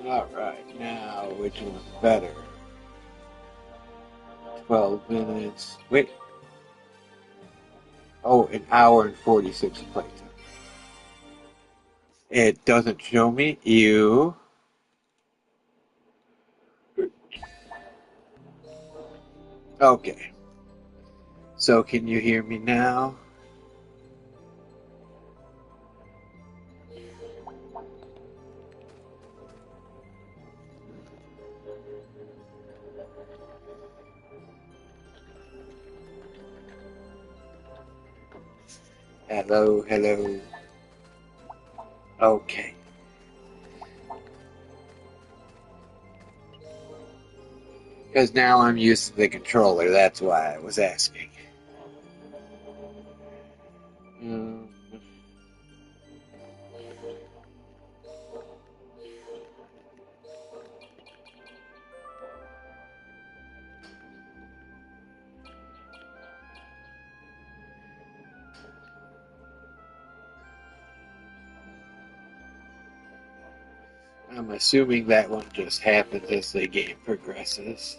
Alright, now which one's better? 12 minutes. Wait. Oh, an hour and 46 playtime. It doesn't show me. You. Okay. So can you hear me now? Hello, hello. Okay. Because now I'm used to the controller, that's why I was asking. Mm, I'm assuming that one just happens as the game progresses.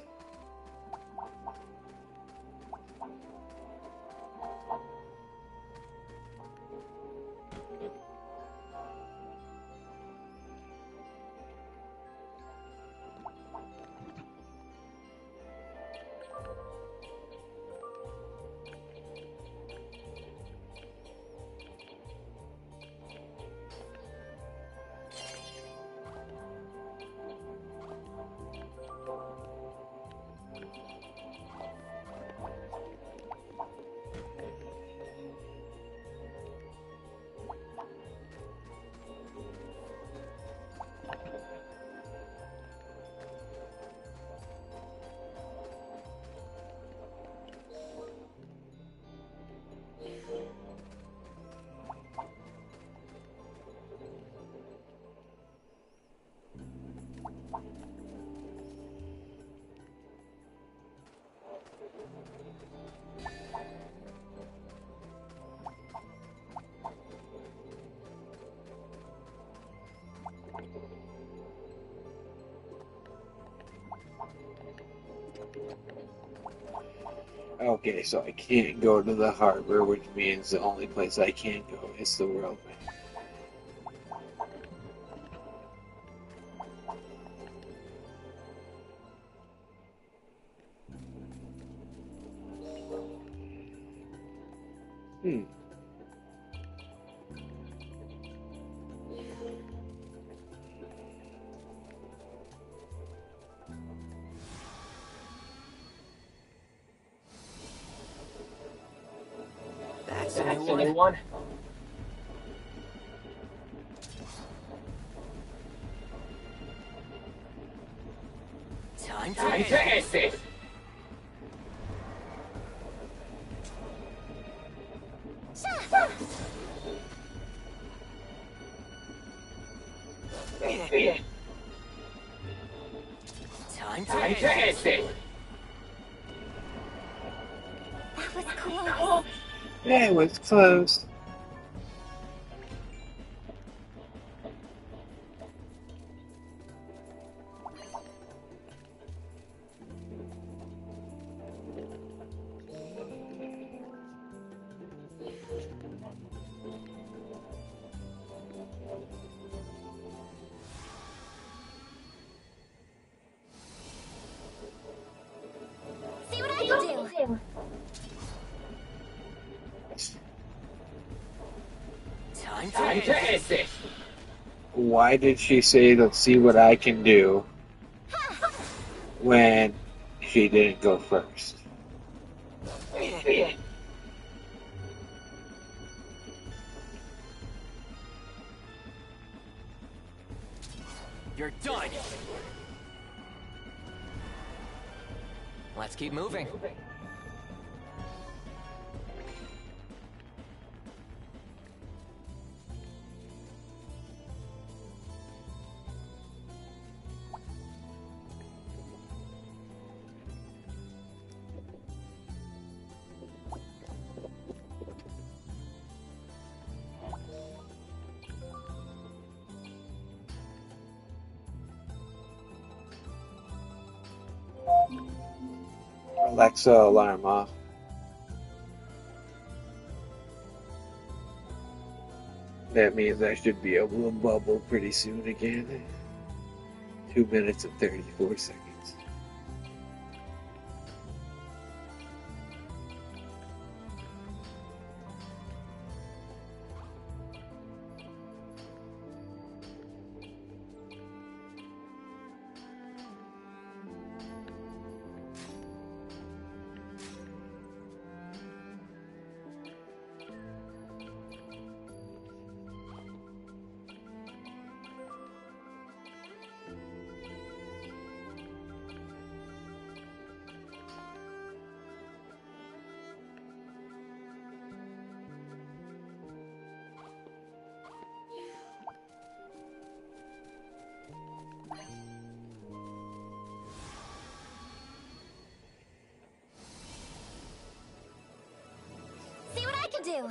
Okay, so I can't go to the harbor, which means the only place I can go is the world map. Hmm. That's a new one. Time to ace it. Time to ace it. That was close. Yeah, it was close. See what I can do. Time to ace it. Why did she say, let's see what I can do, when she didn't go first? You're done. Let's keep moving. Alexa, alarm off. That means I should be able to bubble pretty soon again. 2 minutes and 34 seconds. See what I can do!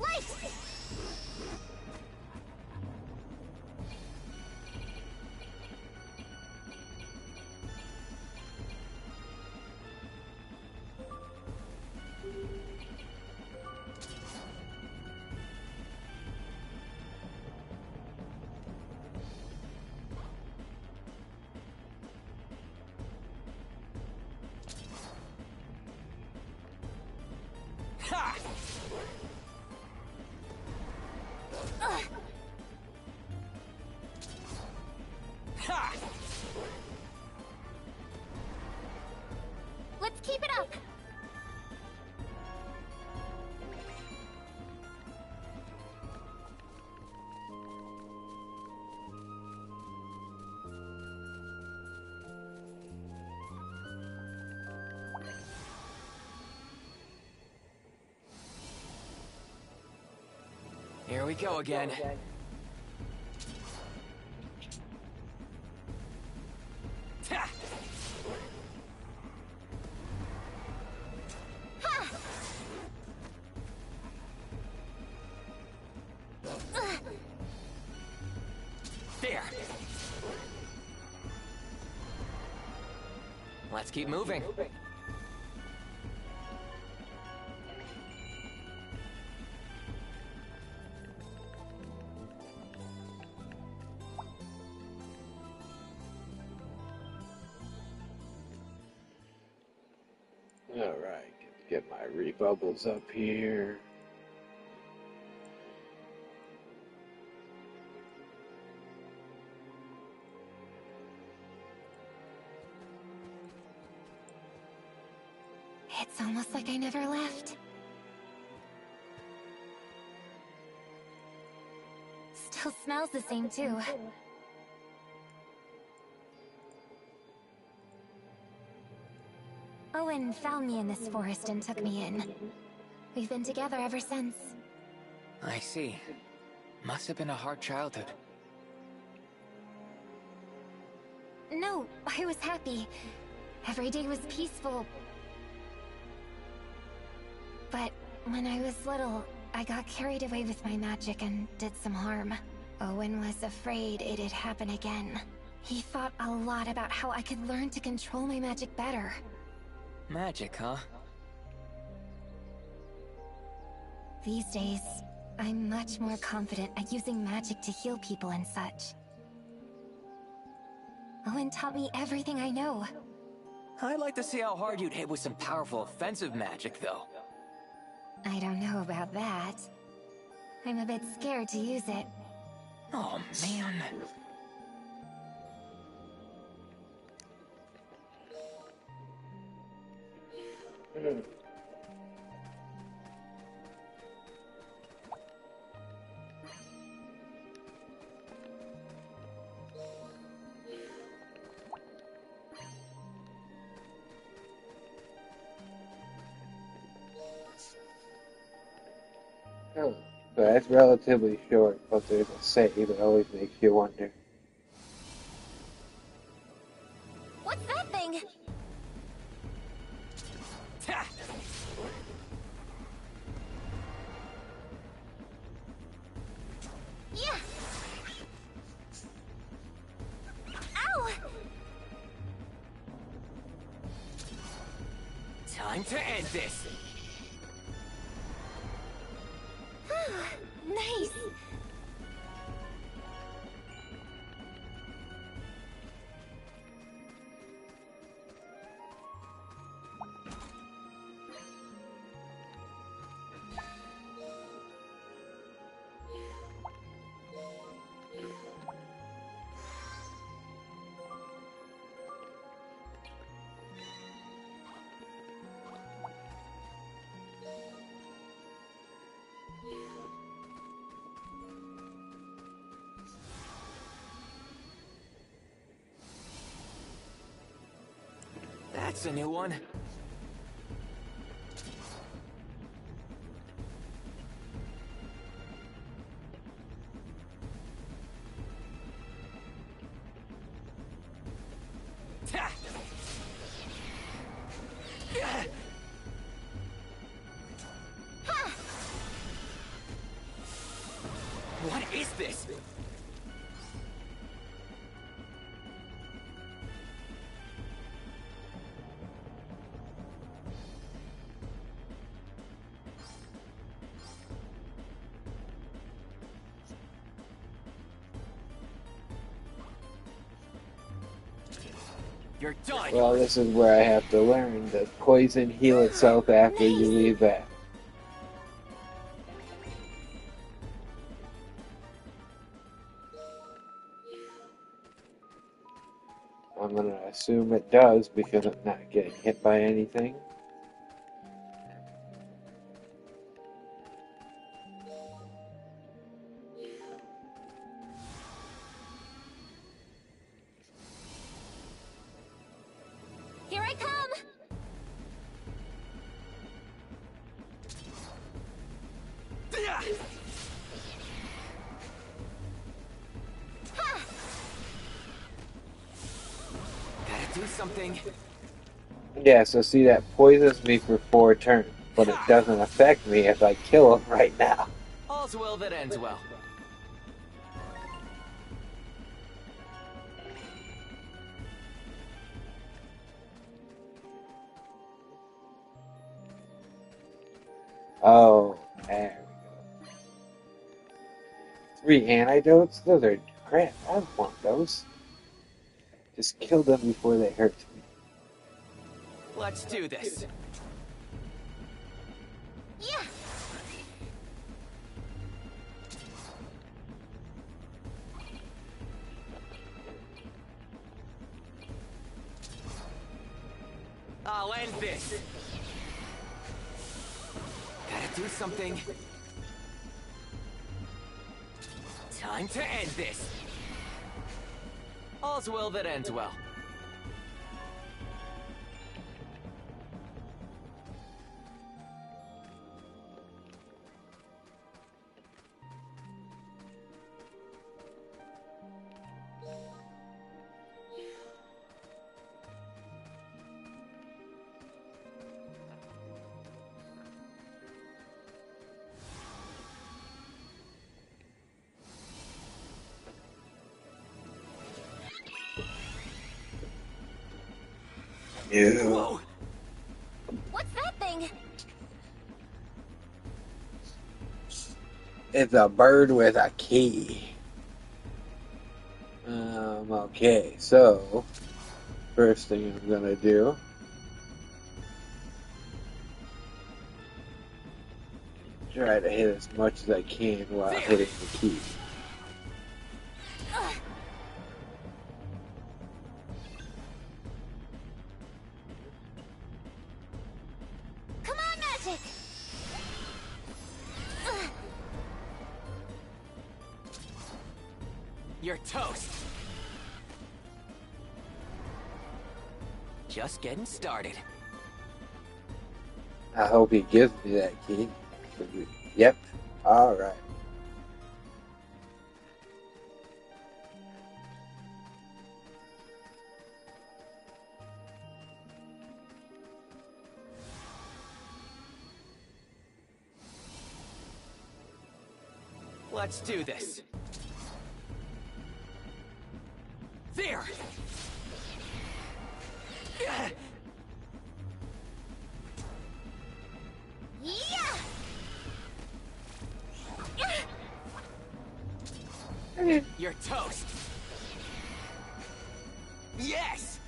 Light! Ha! Ha! Let's keep it up! Here we go again. Ta! There. Let's keep moving. Alright, get my rebubbles up here. It's almost like I never left. Still smells the same, too. Owen found me in this forest and took me in. We've been together ever since. I see. Must have been a hard childhood. No, I was happy. Every day was peaceful. But when I was little, I got carried away with my magic and did some harm. Owen was afraid it'd happen again. He thought a lot about how I could learn to control my magic better. Magic, huh? These days, I'm much more confident at using magic to heal people and such. Owen taught me everything I know. I'd like to see how hard you'd hit with some powerful offensive magic, though. I don't know about that. I'm a bit scared to use it. Oh, man. Oh, so that's relatively short, but there's a save that always makes you wonder. What's that thing? Ta! Time to end this! Nice! That's a new one. Ta! What is this? You're done. Well, this is where I have to learn that poison heal itself after you leave that. I'm gonna assume it does because I'm not getting hit by anything. Here I come! Gotta do something. Yeah, so see, that poisons me for 4 turns, but it doesn't affect me if I kill him right now. All's well that ends well. Oh, there we go. 3 antidotes? Those are crap. I don't want those. Just kill them before they hurt me. Let's do this. Yeah! I'll end this. Gotta do something. Time to end this. All's well that ends well. Yeah. Whoa! What's that thing? It's a bird with a key. Okay, so first thing I'm gonna do try to hit as much as I can while hitting the key. Come on, magic! You're toast. Just getting started. I hope he gives me that key. Yep. Alright. Let's do this. There! You're toast. Yes!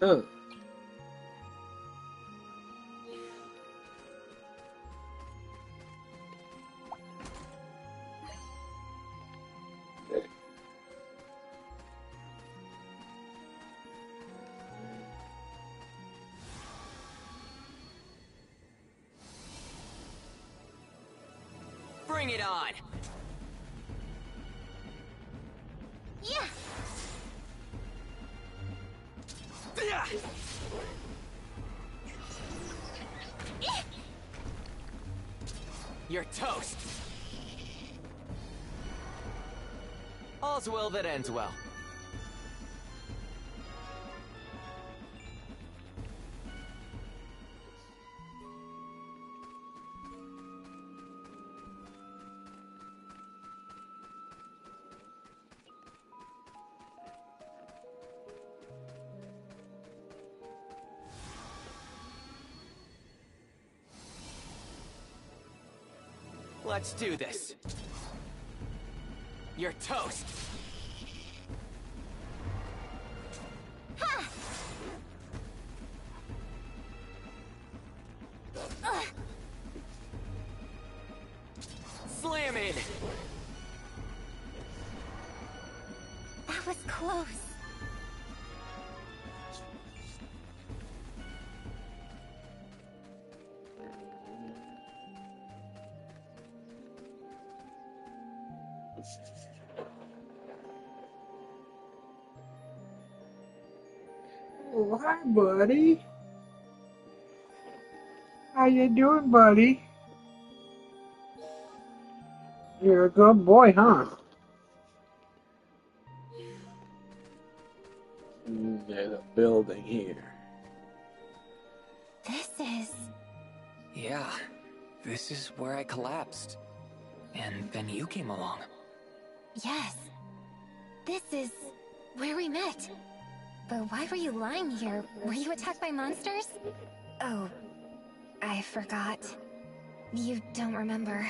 Huh. Bring it on! Yeah! You're toast. All's well that ends well. Let's do this. You're toast. Ha! Slam in. That was close. Oh, hi, buddy. How you doing, buddy? You're a good boy, huh? There's a building here. This is... Yeah, this is where I collapsed. And then you came along. Yes. This is... where we met. But why were you lying here? Were you attacked by monsters? Oh, I forgot. You don't remember.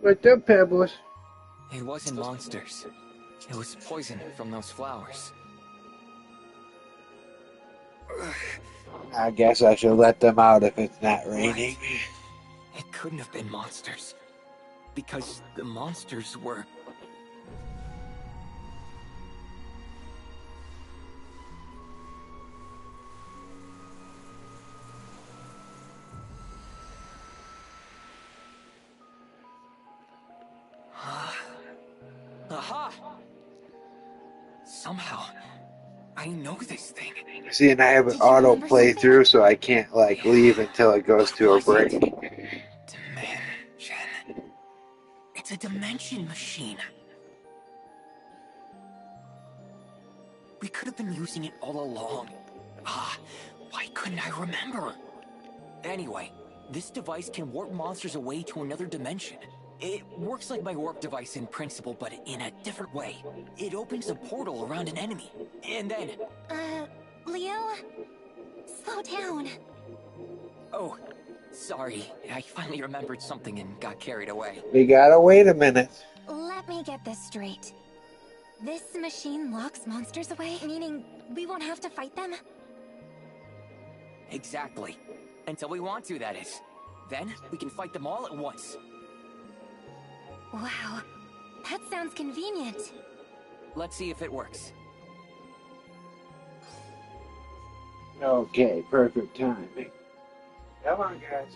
What's up, Pebbles? It wasn't monsters. It was poison from those flowers. I guess I should let them out if it's not raining. Right. It couldn't have been monsters. Because the monsters were... Aha! Somehow, I know this thing. See, and I have an Did you auto remember playthrough, so I can't, like, leave until it goes to a Was it? break. Dimension. It's a dimension machine. We could have been using it all along. Why couldn't I remember? Anyway, this device can warp monsters away to another dimension. It works like my warp device in principle, but in a different way. It opens a portal around an enemy, and then... Leo? Slow down. Oh, sorry. I finally remembered something and got carried away. We gotta wait a minute. Let me get this straight. This machine locks monsters away, meaning we won't have to fight them? Exactly. Until we want to, that is. Then, we can fight them all at once. Wow. That sounds convenient. Let's see if it works. Okay, perfect timing. Come on, guys.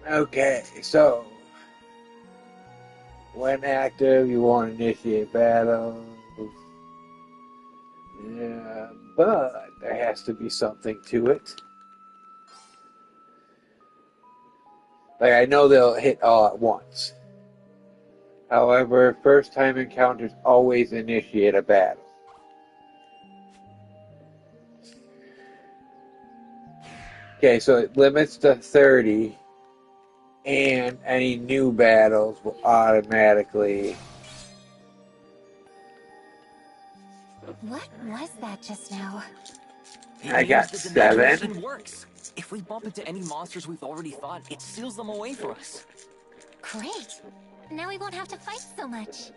Okay, so when active, you want to initiate battles. Yeah, but there has to be something to it. Like, I know they'll hit all at once. However, first time encounters always initiate a battle. Okay, so it limits to 30, and any new battles will automatically... What was that just now? I got The dimension 7. machine works. If we bump into any monsters we've already fought, it seals them away for us. Great! Now we won't have to fight so much.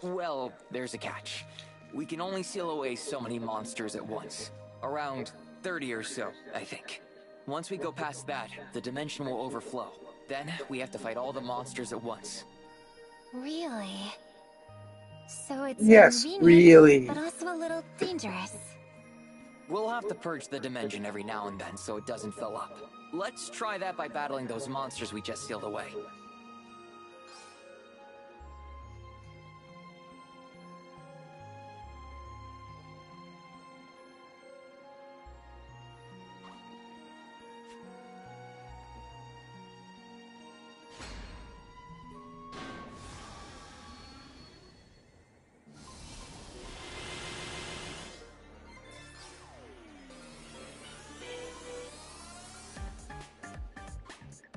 Well, there's a catch. We can only seal away so many monsters at once. Around 30 or so, I think. Once we go past that, the dimension will overflow. Then, we have to fight all the monsters at once. Really? So it's Yes, convenient, really. but also a little dangerous. We'll have to purge the dimension every now and then so it doesn't fill up. Let's try that by battling those monsters we just sealed away.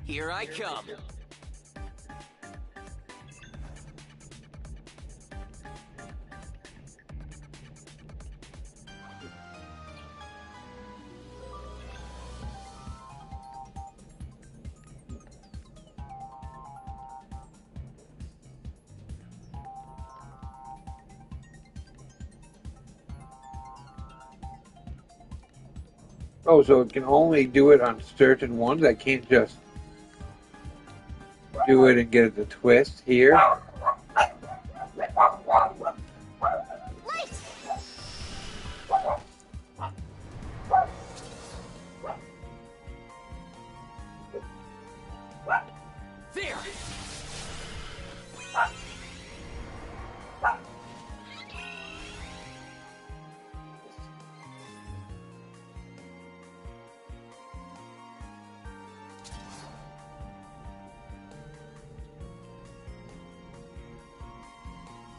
Here I come. Oh, so it can only do it on certain ones? I can't just do it and get it to twist here? Light! There!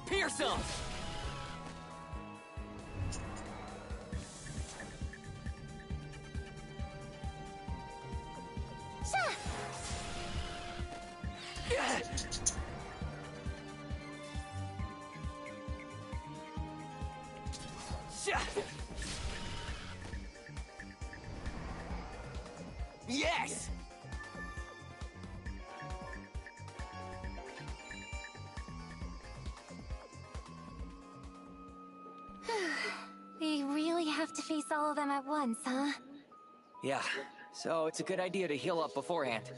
Pierce him! Yes! We really have to face all of them at once, huh? Yeah, so it's a good idea to heal up beforehand.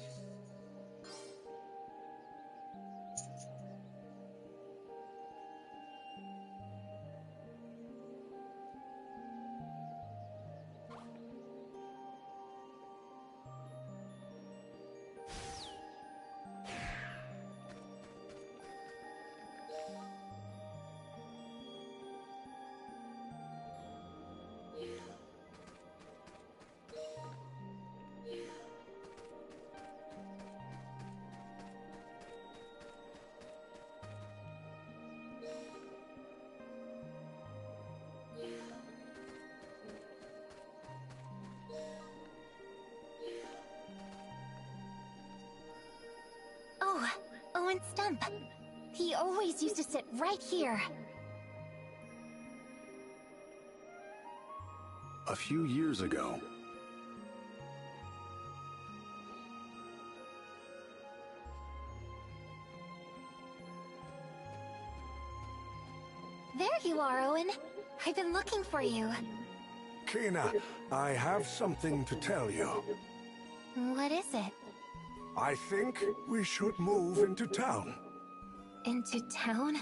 Oh, Owen Stump. He always used to sit right here. A few years ago, There you are, Owen. I've been looking for you. Kena, I have something to tell you. What is it? I think we should move into town. Into town?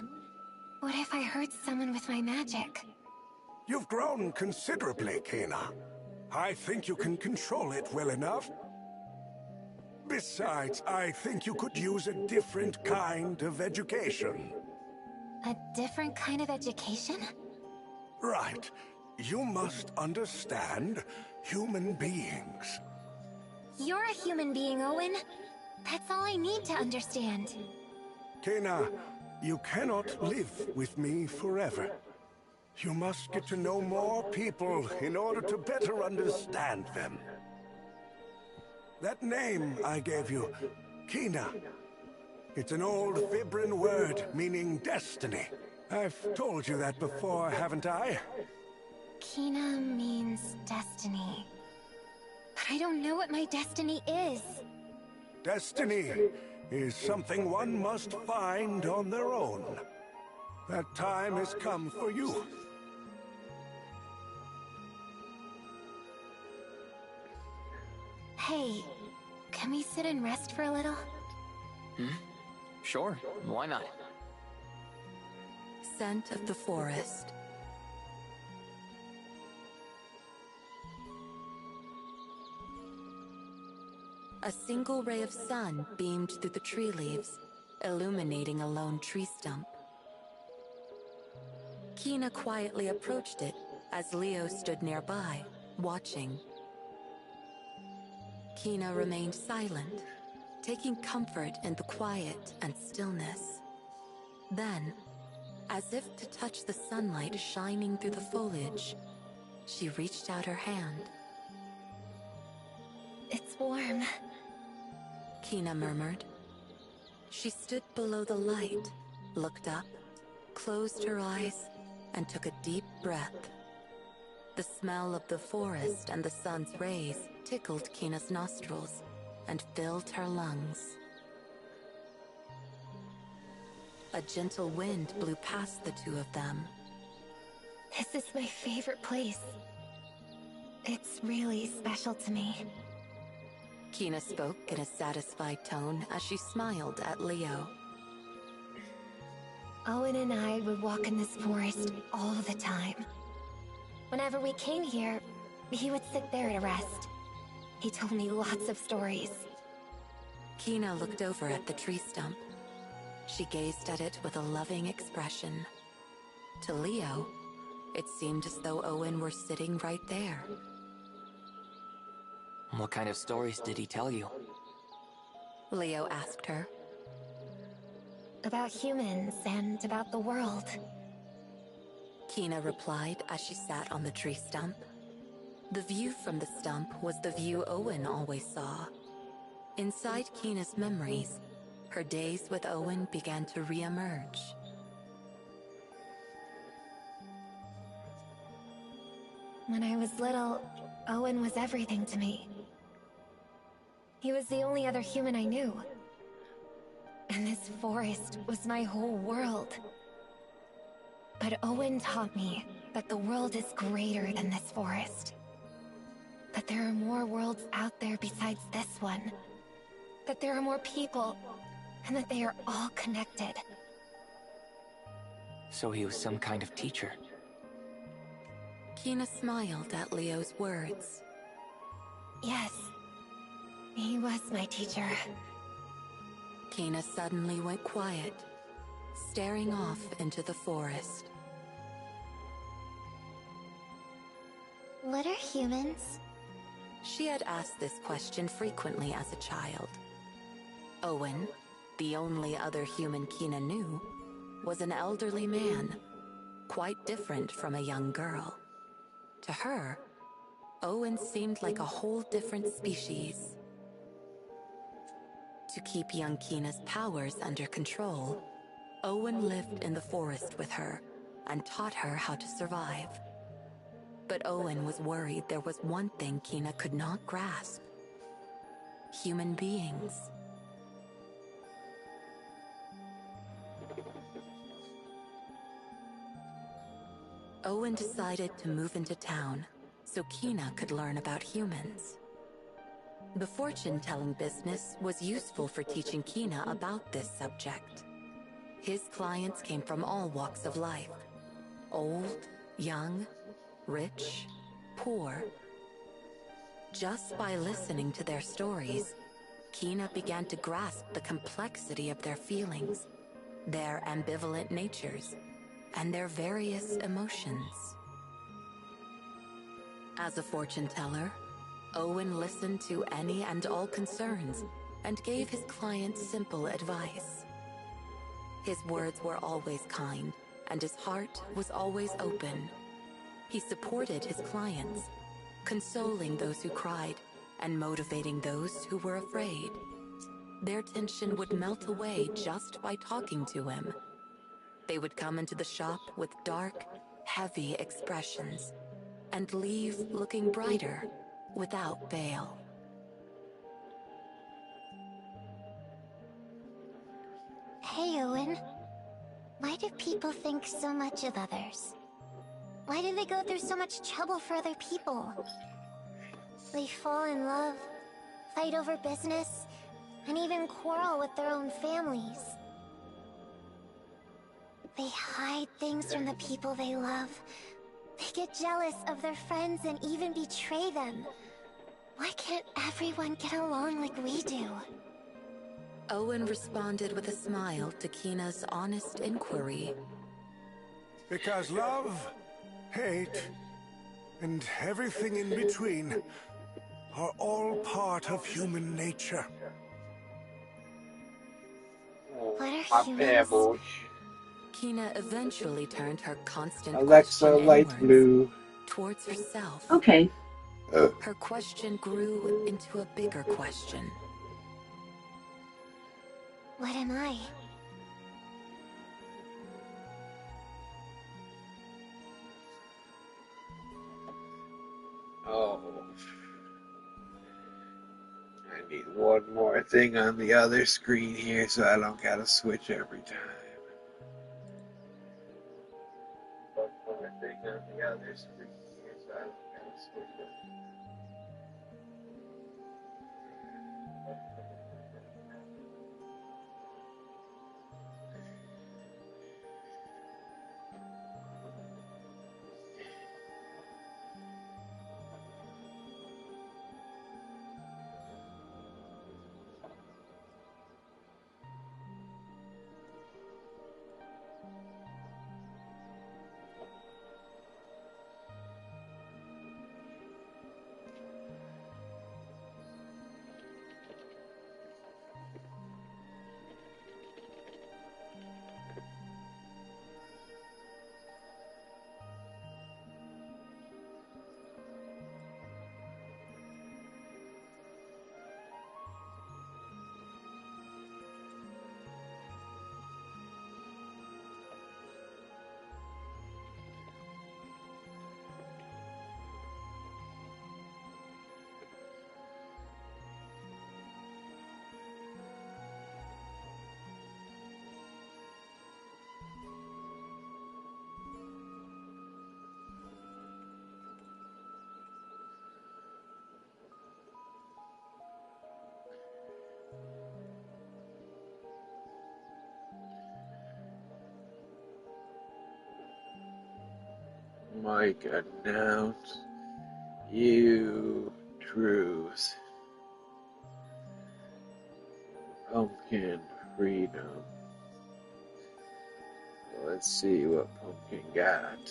What if I hurt someone with my magic? You've grown considerably, Kena. I think you can control it well enough. Besides, I think you could use a different kind of education. A different kind of education? Right. You must understand human beings. You're a human being, Owen. That's all I need to understand. Kena, you cannot live with me forever. You must get to know more people in order to better understand them. That name I gave you, Kena, it's an old Vibran word meaning destiny. I've told you that before, haven't I? Kena means destiny. But I don't know what my destiny is. Destiny is something one must find on their own. That time has come for you. Hey, can we sit and rest for a little? Sure, why not? Scent of the forest. A single ray of sun beamed through the tree leaves, illuminating a lone tree stump. Kena quietly approached it as Leo stood nearby, watching. Kena remained silent, taking comfort in the quiet and stillness. Then, as if to touch the sunlight shining through the foliage, she reached out her hand. It's warm. Kena murmured. She stood below the light, looked up, closed her eyes, and took a deep breath. The smell of the forest and the sun's rays tickled Kena's nostrils and filled her lungs. A gentle wind blew past the two of them. This is my favorite place. It's really special to me. Kena spoke in a satisfied tone as she smiled at Leo. Owen and I would walk in this forest all the time. Whenever we came here, he would sit there to rest. He told me lots of stories. Kena looked over at the tree stump. She gazed at it with a loving expression. To Leo, it seemed as though Owen were sitting right there. What kind of stories did he tell you? Leo asked her. About humans and about the world. Kena replied as she sat on the tree stump. The view from the stump was the view Owen always saw. Inside Kena's memories, her days with Owen began to re-emerge. When I was little, Owen was everything to me. He was the only other human I knew. And this forest was my whole world. But Owen taught me that the world is greater than this forest. That there are more worlds out there besides this one. That there are more people, and that they are all connected. So he was some kind of teacher. Kena smiled at Leo's words. Yes, he was my teacher. Kena suddenly went quiet, staring off into the forest. What are humans? She had asked this question frequently as a child. Owen, the only other human Kena knew, was an elderly man, quite different from a young girl. To her, Owen seemed like a whole different species. To keep young Kena's powers under control, Owen lived in the forest with her and taught her how to survive. But Owen was worried there was one thing Kena could not grasp. Human beings. Owen decided to move into town so Kena could learn about humans. The fortune-telling business was useful for teaching Kena about this subject. His clients came from all walks of life. Old, young, rich, poor. Just by listening to their stories, Kina began to grasp the complexity of their feelings, their ambivalent natures, and their various emotions. As a fortune teller, Owen listened to any and all concerns and gave his clients simple advice. His words were always kind, and his heart was always open. He supported his clients, consoling those who cried and motivating those who were afraid. Their tension would melt away just by talking to him. They would come into the shop with dark, heavy expressions and leave looking brighter without fail. Hey, Owen. Why do people think so much of others? Why do they go through so much trouble for other people? They fall in love, fight over business, and even quarrel with their own families. They hide things from the people they love. They get jealous of their friends and even betray them. Why can't everyone get along like we do? Owen responded with a smile to Kina's honest inquiry. Because love, hate, and everything in between are all part of human nature. What are My humans? pebbles. Kina eventually turned her constant Alexa, question light inwards, blue. towards herself. Okay. Her question grew into a bigger question. What am I? Oh. I need one more thing on the other screen here so I don't gotta switch every time. One more thing on the other screen here so I don't gotta switch every time. Mike announce you truth. Pumpkin freedom. Let's see what Pumpkin got.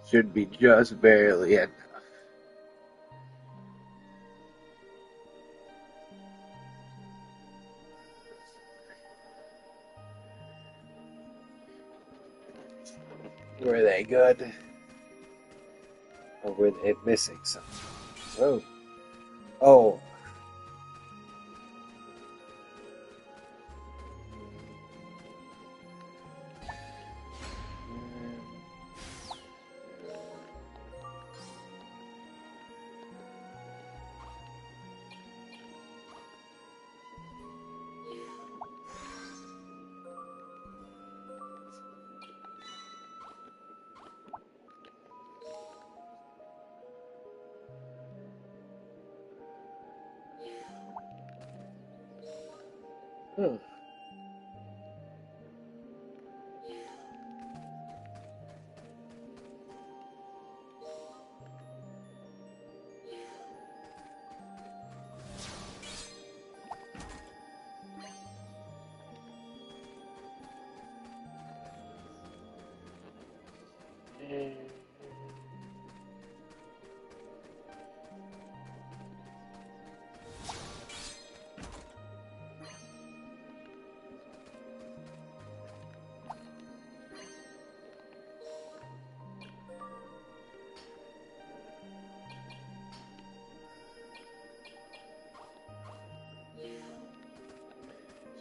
Should be just barely enough. Were they good? Or were they missing something? Oh. Oh. Hmm.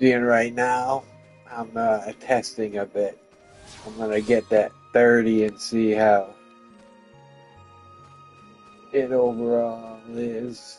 Seeing right now, I'm testing a bit. I'm gonna get that 30 and see how it overall is.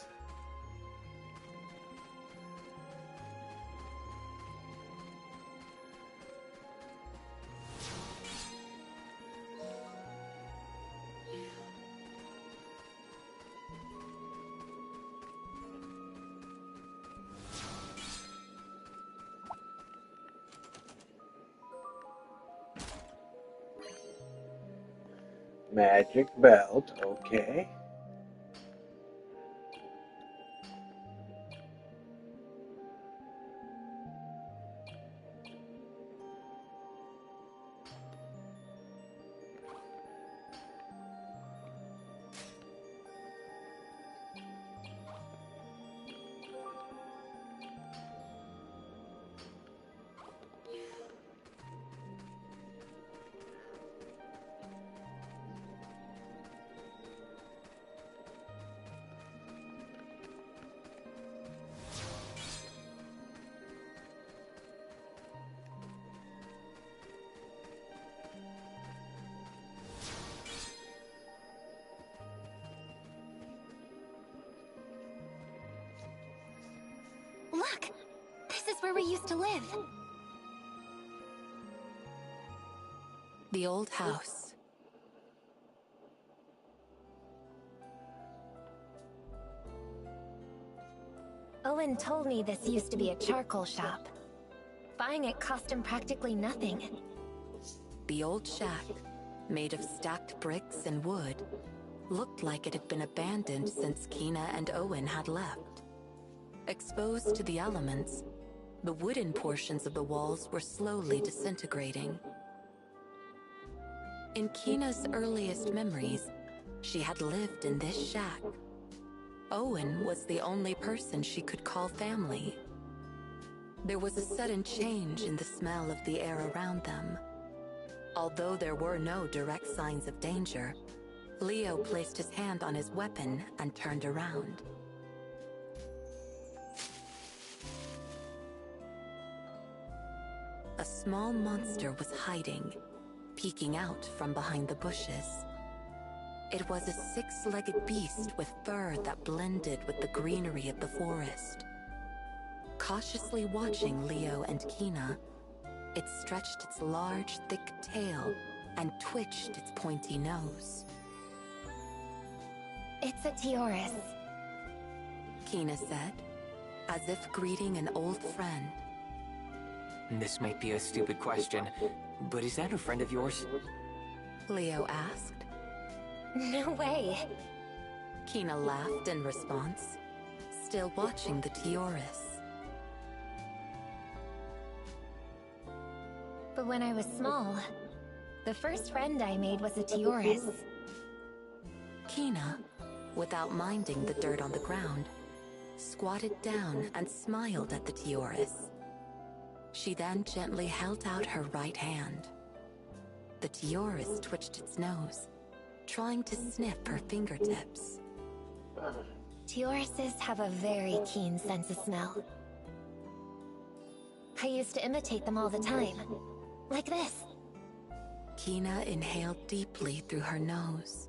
Magic belt, okay. Look! This is where we used to live. The old house. Owen told me this used to be a charcoal shop. Buying it cost him practically nothing. The old shack, made of stacked bricks and wood, looked like it had been abandoned since Kina and Owen had left. Exposed to the elements, the wooden portions of the walls were slowly disintegrating. In Kina's earliest memories, she had lived in this shack. Owen was the only person she could call family. There was a sudden change in the smell of the air around them. Although there were no direct signs of danger, Leo placed his hand on his weapon and turned around. A small monster was hiding, peeking out from behind the bushes. It was a six-legged beast with fur that blended with the greenery of the forest. Cautiously watching Leo and Kina, it stretched its large, thick tail and twitched its pointy nose. It's a Tioris. Kina said, as if greeting an old friend. This might be a stupid question, but is that a friend of yours? Leo asked. No way. Kina laughed in response, still watching the Tioris. But when I was small, the first friend I made was a Tioris. Kina, without minding the dirt on the ground, squatted down and smiled at the Tioris. She then gently held out her right hand. The Tioris twitched its nose, trying to sniff her fingertips. Tiorises have a very keen sense of smell. I used to imitate them all the time. Like this. Kina inhaled deeply through her nose.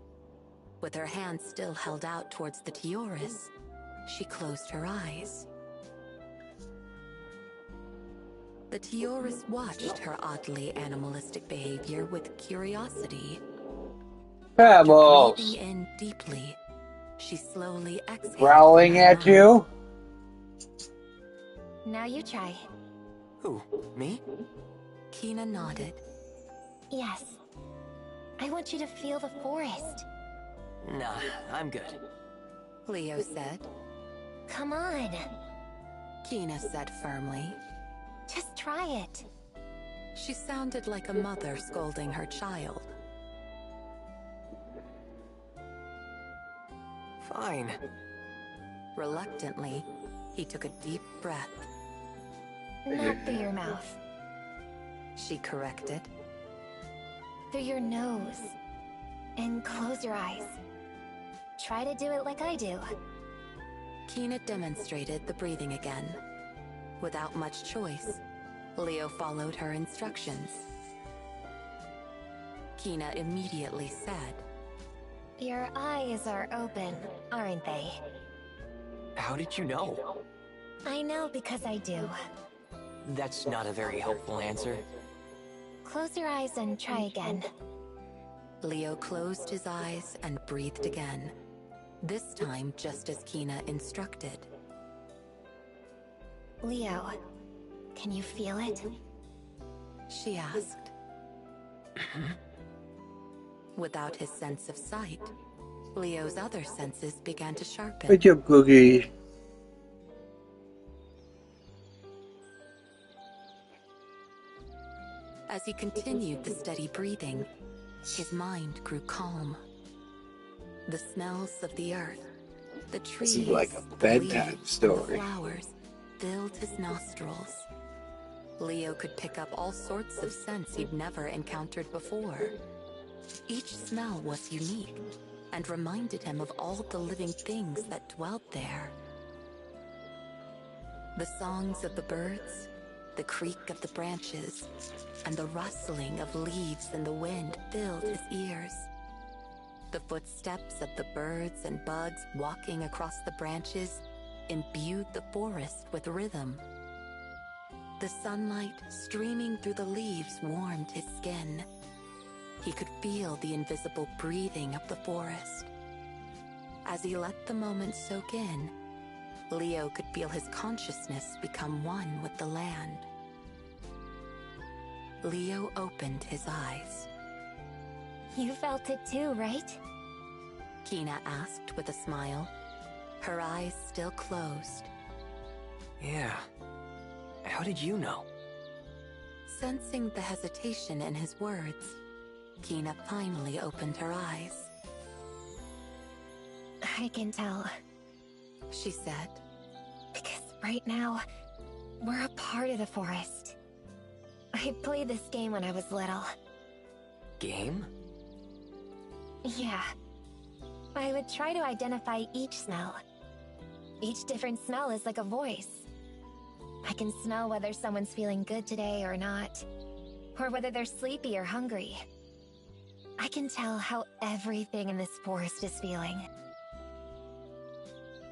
With her hand still held out towards the Tioris, she closed her eyes. The Tioris watched her oddly animalistic behavior with curiosity. Pebbles! Breathing in deeply, she slowly exhaled. Growling from her at mouth. you? Now you try. Who? Me? Kina nodded. Yes. I want you to feel the forest. Nah, I'm good. Leo said. Come on. Kina said firmly. Just try it. She sounded like a mother scolding her child. Fine. Reluctantly, he took a deep breath. Not through your mouth. She corrected. Through your nose. And close your eyes. Try to do it like I do. Kina demonstrated the breathing again. Without much choice, Leo followed her instructions. Kina immediately said, Your eyes are open, aren't they? How did you know? I know because I do. That's not a very helpful answer. Close your eyes and try again. Leo closed his eyes and breathed again, this time just as Kina instructed. Leo, can you feel it? She asked. Without his sense of sight, Leo's other senses began to sharpen. Good job, Cookie. As he continued the steady breathing, his mind grew calm. The smells of the earth, the trees, This is like a the bedtime leaves, story. and the flowers filled his nostrils. Leo could pick up all sorts of scents he'd never encountered before. Each smell was unique and reminded him of all the living things that dwelt there. The songs of the birds, the creak of the branches, and the rustling of leaves in the wind filled his ears. The footsteps of the birds and bugs walking across the branches imbued the forest with rhythm. The sunlight streaming through the leaves warmed his skin. He could feel the invisible breathing of the forest. As he let the moment soak in, Leo could feel his consciousness become one with the land. Leo opened his eyes. You felt it too, right? Kina asked with a smile, her eyes still closed. Yeah. How did you know? Sensing the hesitation in his words, Kina finally opened her eyes. I can tell. She said, Because right now, we're a part of the forest. I played this game when I was little. Game? Yeah. I would try to identify each smell. Each different smell is like a voice. I can smell whether someone's feeling good today or not, or whether they're sleepy or hungry. I can tell how everything in this forest is feeling.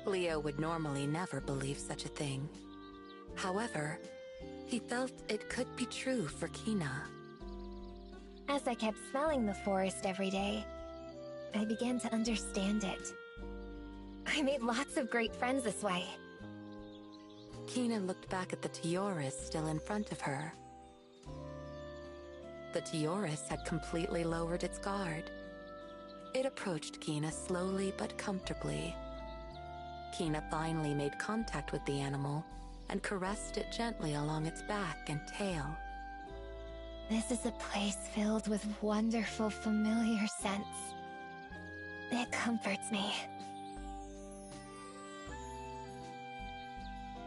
Leo would normally never believe such a thing. However, he felt it could be true for Kina. As I kept smelling the forest every day, I began to understand it. I made lots of great friends this way. Kina looked back at the Tioris still in front of her. The Tioris had completely lowered its guard. It approached Kina slowly but comfortably. Kina finally made contact with the animal and caressed it gently along its back and tail. This is a place filled with wonderful, familiar scents. It comforts me.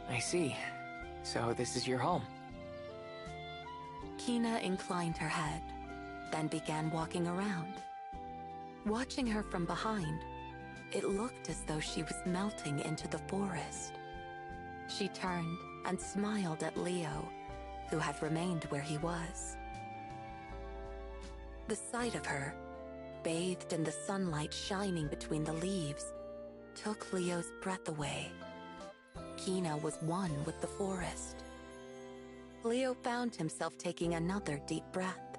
I see. So this is your home. Kina inclined her head, then began walking around. Watching her from behind, it looked as though she was melting into the forest. She turned and smiled at Leo, who had remained where he was. The sight of her, bathed in the sunlight shining between the leaves, took Leo's breath away. Kina was one with the forest. Leo found himself taking another deep breath.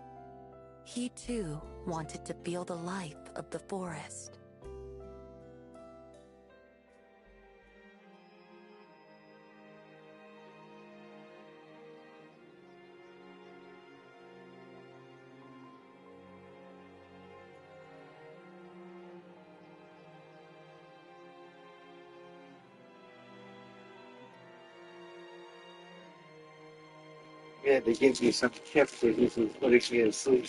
He too wanted to feel the life of the forest. Yeah, they gave me some tips that this was putting me to sleep.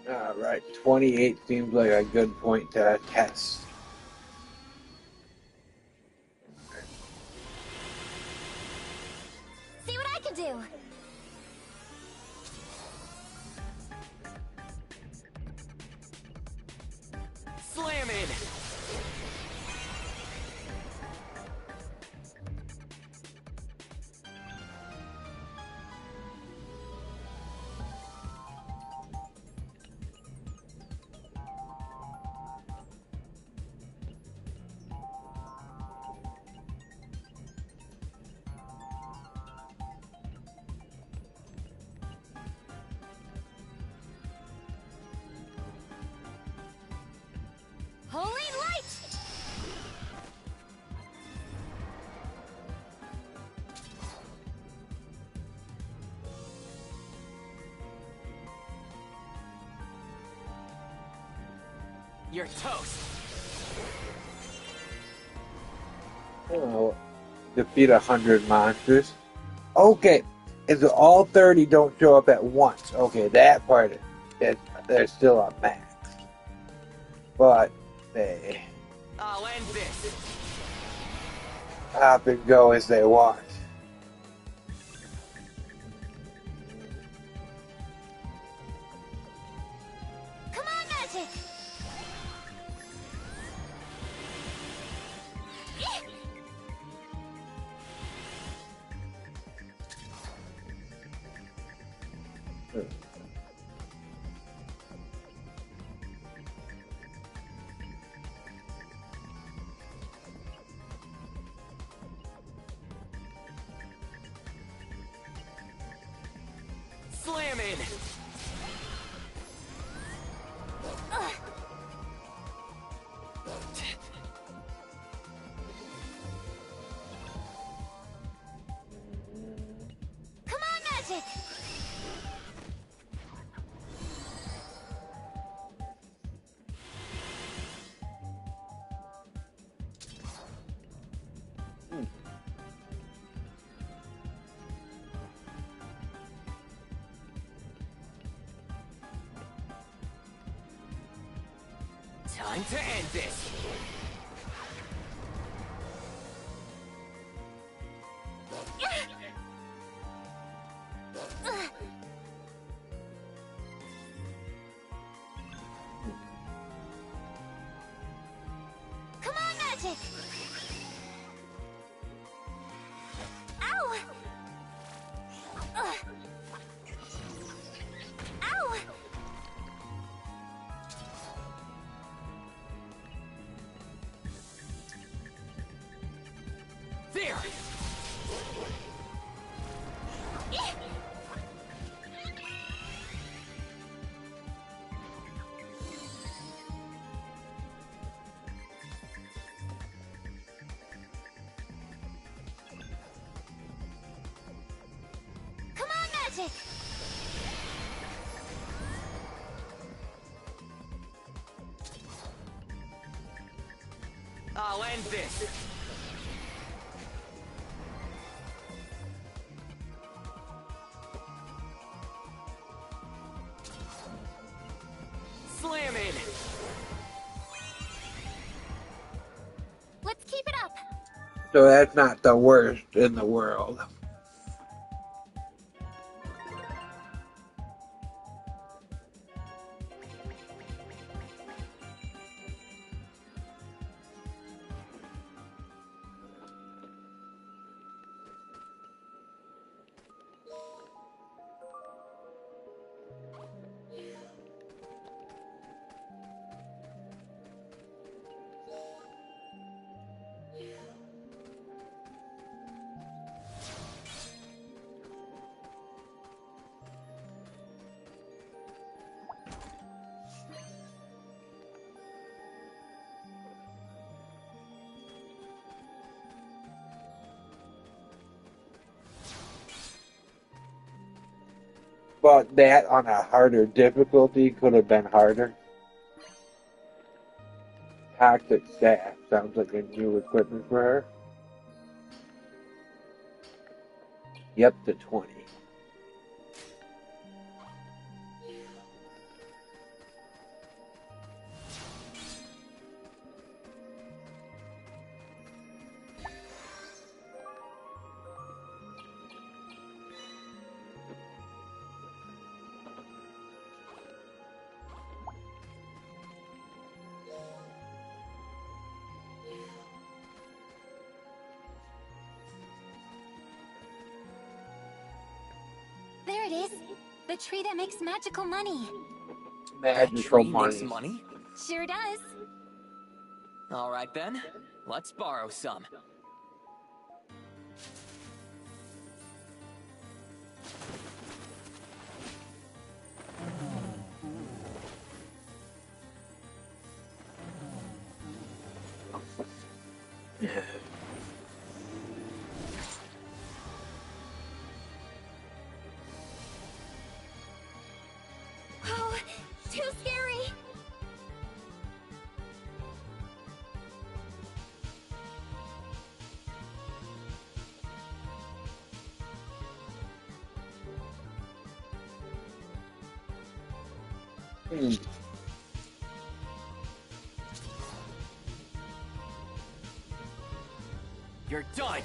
All right, 28 seems like a good point to test. See what I can do. Slam it! Holy light! You're toast. Oh, defeat 100 monsters. Okay, if all 30 don't show up at once, okay, that part, they're still on max. But they I'll end this. hop and go as they want. Come on, magic! Slam it! Come on, magic! Time to end this. Come on, magic! Ow! Ow! There! Come on, magic! I'll end this. Slam in. Let's keep it up! So that's not the worst in the world. But that on a harder difficulty could have been harder. Toxic staff sounds like a new equipment for her. Yep, the 20. There it is! The tree that makes magical money! That Magical tree makes money. money? Sure does! Alright then, let's borrow some. Oh, too scary! Hmm. You're done!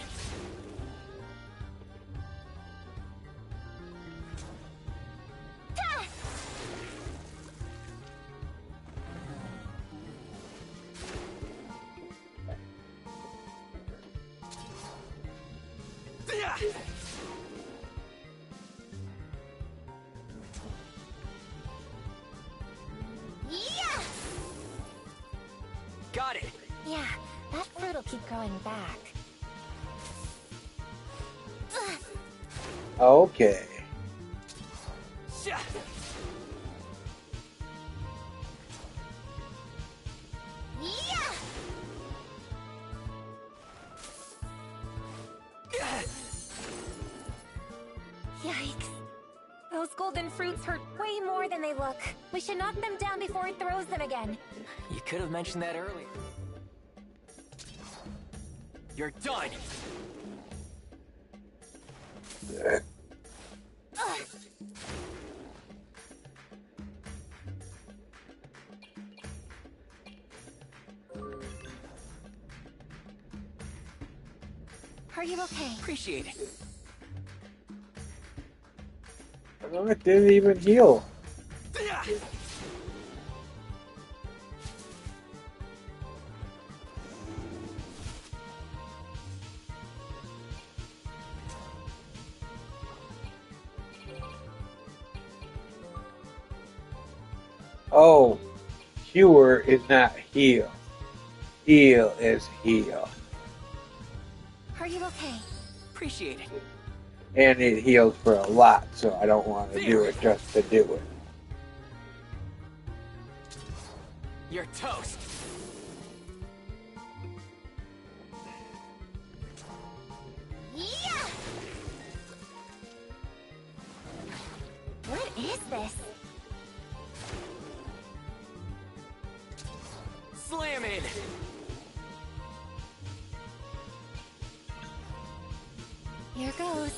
Yeah! Got it! Yeah, that fruit'll keep growing back. Okay. Sha! Yeah! Yikes. Those golden fruits hurt way more than they look. We should knock them down before it throws them again. You could have mentioned that earlier. You're done! Ugh. Are you okay? Appreciate it. Oh, it didn't even heal. Oh, cure is not heal. Heal is heal. Are you okay? Appreciate it. And it heals for a lot, so I don't want to do it just to do it. You're toast. Yeah! What is this? Slam it. Here goes.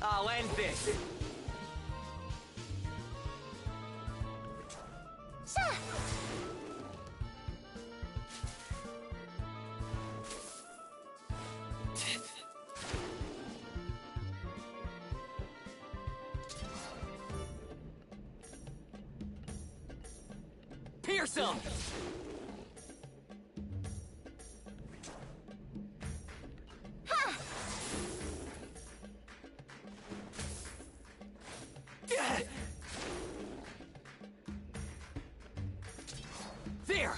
I'll end this. Pierce him! There!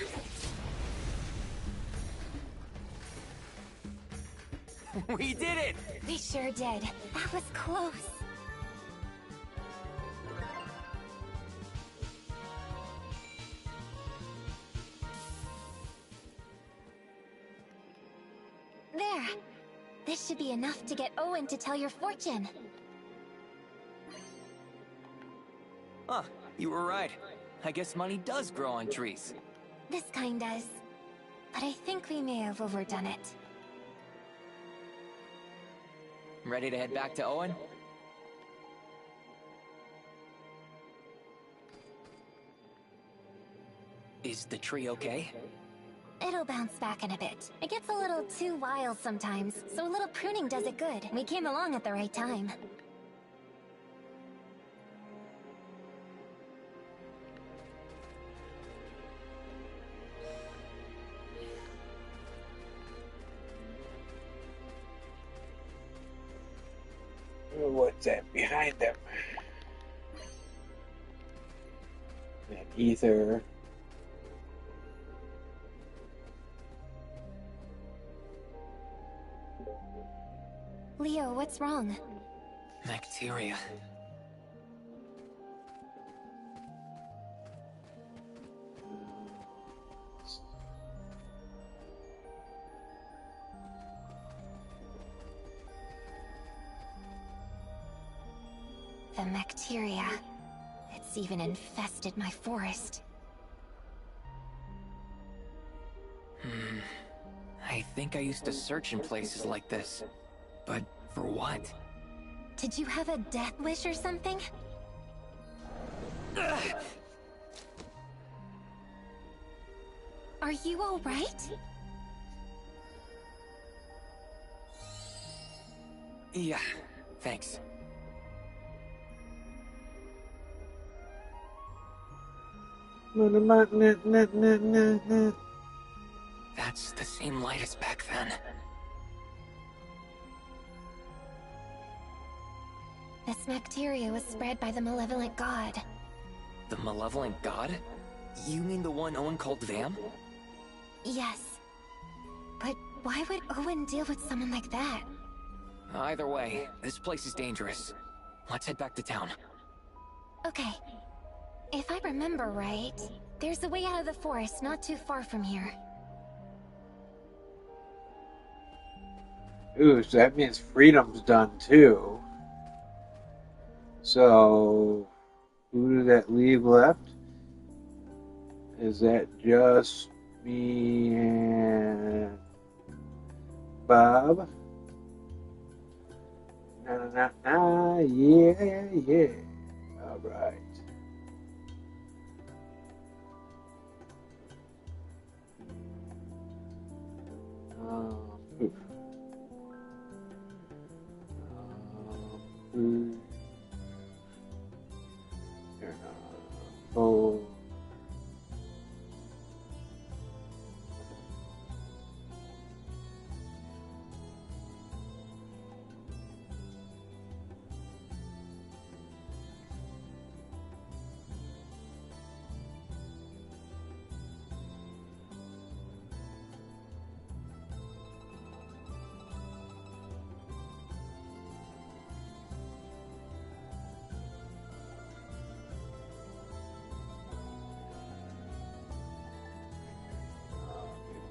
We did it! We sure did. That was close. There. This should be enough to get Owen to tell your fortune. Huh, you were right. I guess money does grow on trees. This kind does. But I think we may have overdone it. Ready to head back to Owen? Is the tree okay? It'll bounce back in a bit. It gets a little too wild sometimes, so a little pruning does it good. We came along at the right time. What's that behind them? An ether. Leo, what's wrong? Bacteria. The bacteria. It's even infested my forest. I think I used to search in places like this. But for what? Did you have a death wish or something? Are you all right? Yeah, thanks. That's the same light as back then. This bacteria was spread by the malevolent god. The malevolent god? You mean the one Owen called Vam? Yes. But why would Owen deal with someone like that? Either way, this place is dangerous. Let's head back to town. Okay. If I remember right, there's a way out of the forest not too far from here. Ooh, so that means freedom's done too. So, who did that leave left? Is that just me and Bob? Yeah. Alright. Oof. Oh.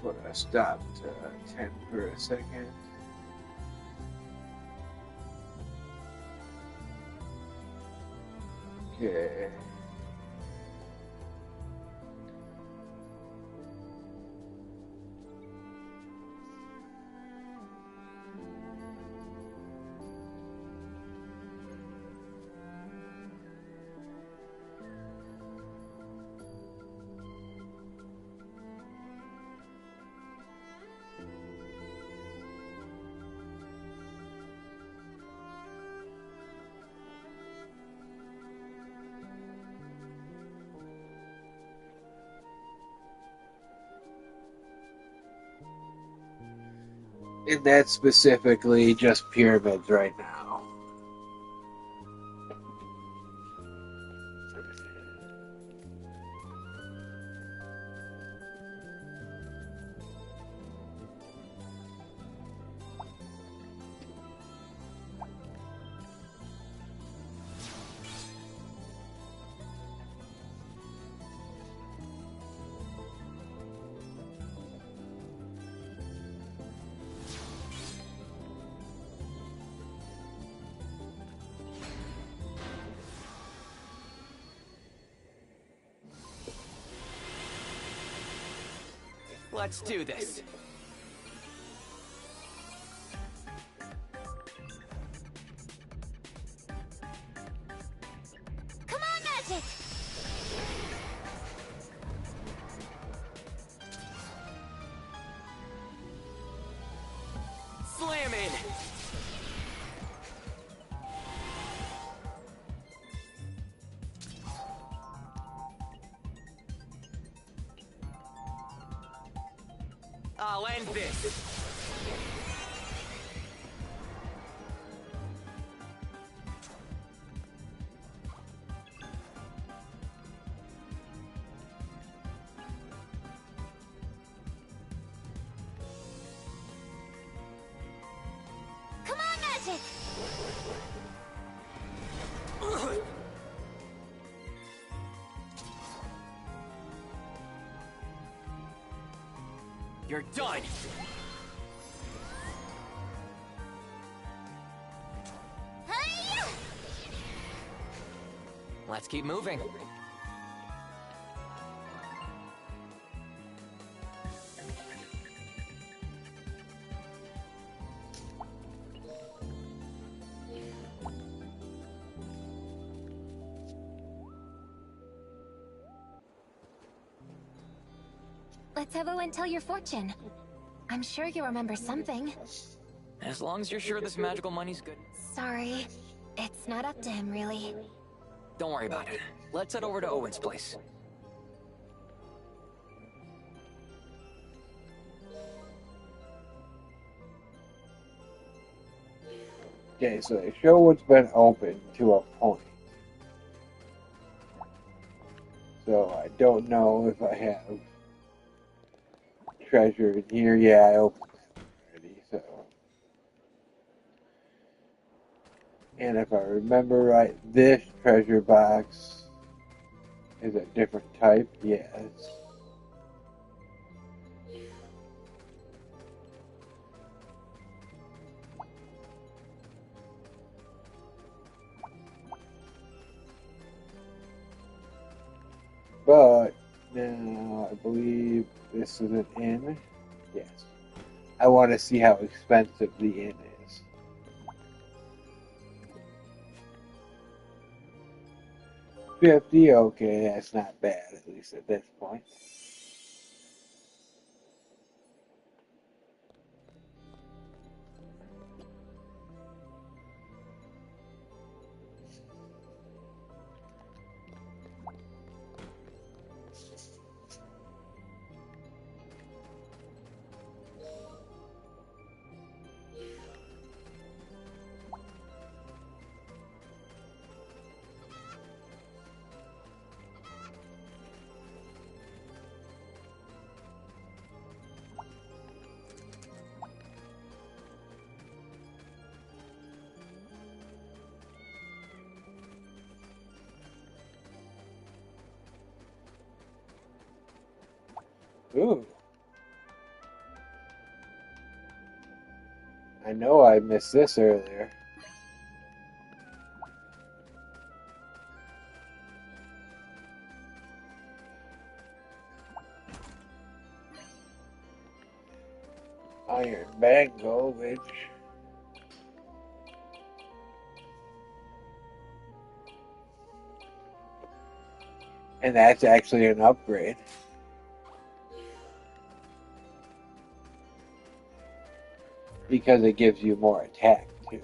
put a stop to 10 for a second. Okay. And that's specifically just pyramids right now. Let's do this. Come on, magic! Slam in! I'll end this. Come on, magic! You're done. Hiya! Let's keep moving. Let's have Owen tell your fortune. I'm sure you remember something. As long as you're sure this magical money's good. Sorry. It's not up to him, really. Don't worry about it. Let's head over to Owen's place. Okay, so the show has been open to a point. So I don't know if I have treasure in here. Yeah, I opened that already, so. And if I remember right, this treasure box is a different type, yes. But now I believe this is an inn. Yes. I want to see how expensive the inn is. $50, okay, that's not bad, at least at this point. Ooh. I know I missed this earlier. Iron Bangle, which... And that's actually an upgrade. Because it gives you more attack, too.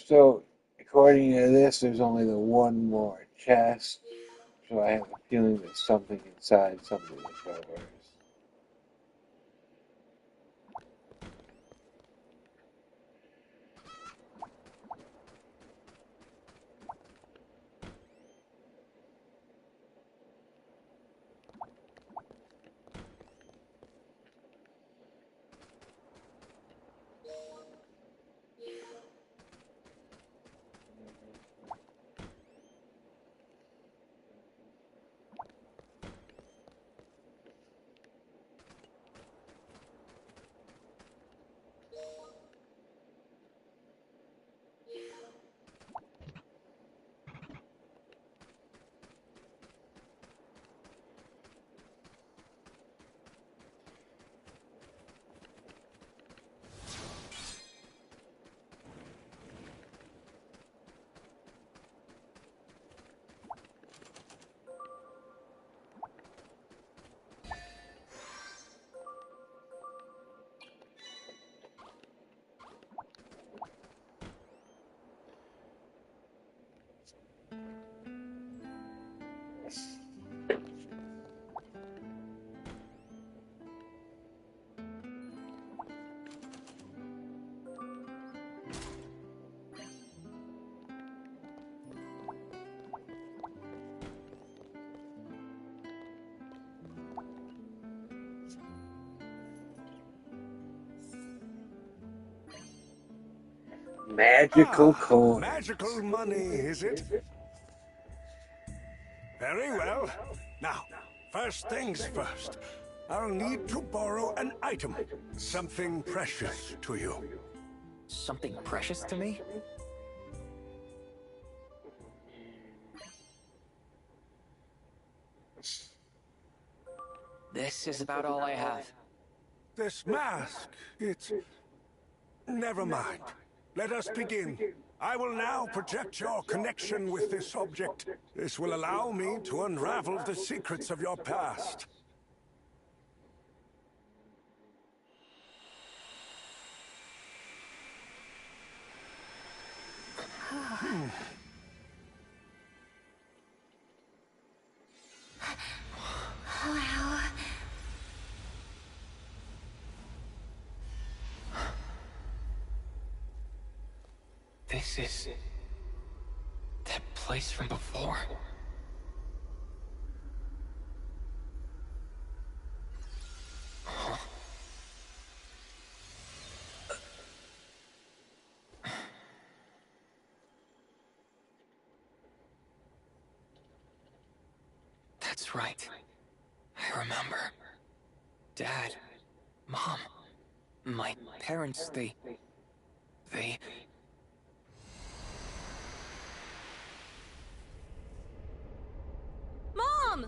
So, according to this, there's only the one more chest. So I have a feeling there's something inside, something that covers. Magical coin. Magical money, is it? Very well. Now, first things first. I'll need to borrow an item. Something precious to you. Something precious to me? This is about all I have. This mask, it's... Never mind. Let us begin. I will now project your connection with this object. This will allow me to unravel the secrets of your past. Wow. This is... that place from before. Huh. That's right. I remember. Dad, Mom, my parents, they... Mom!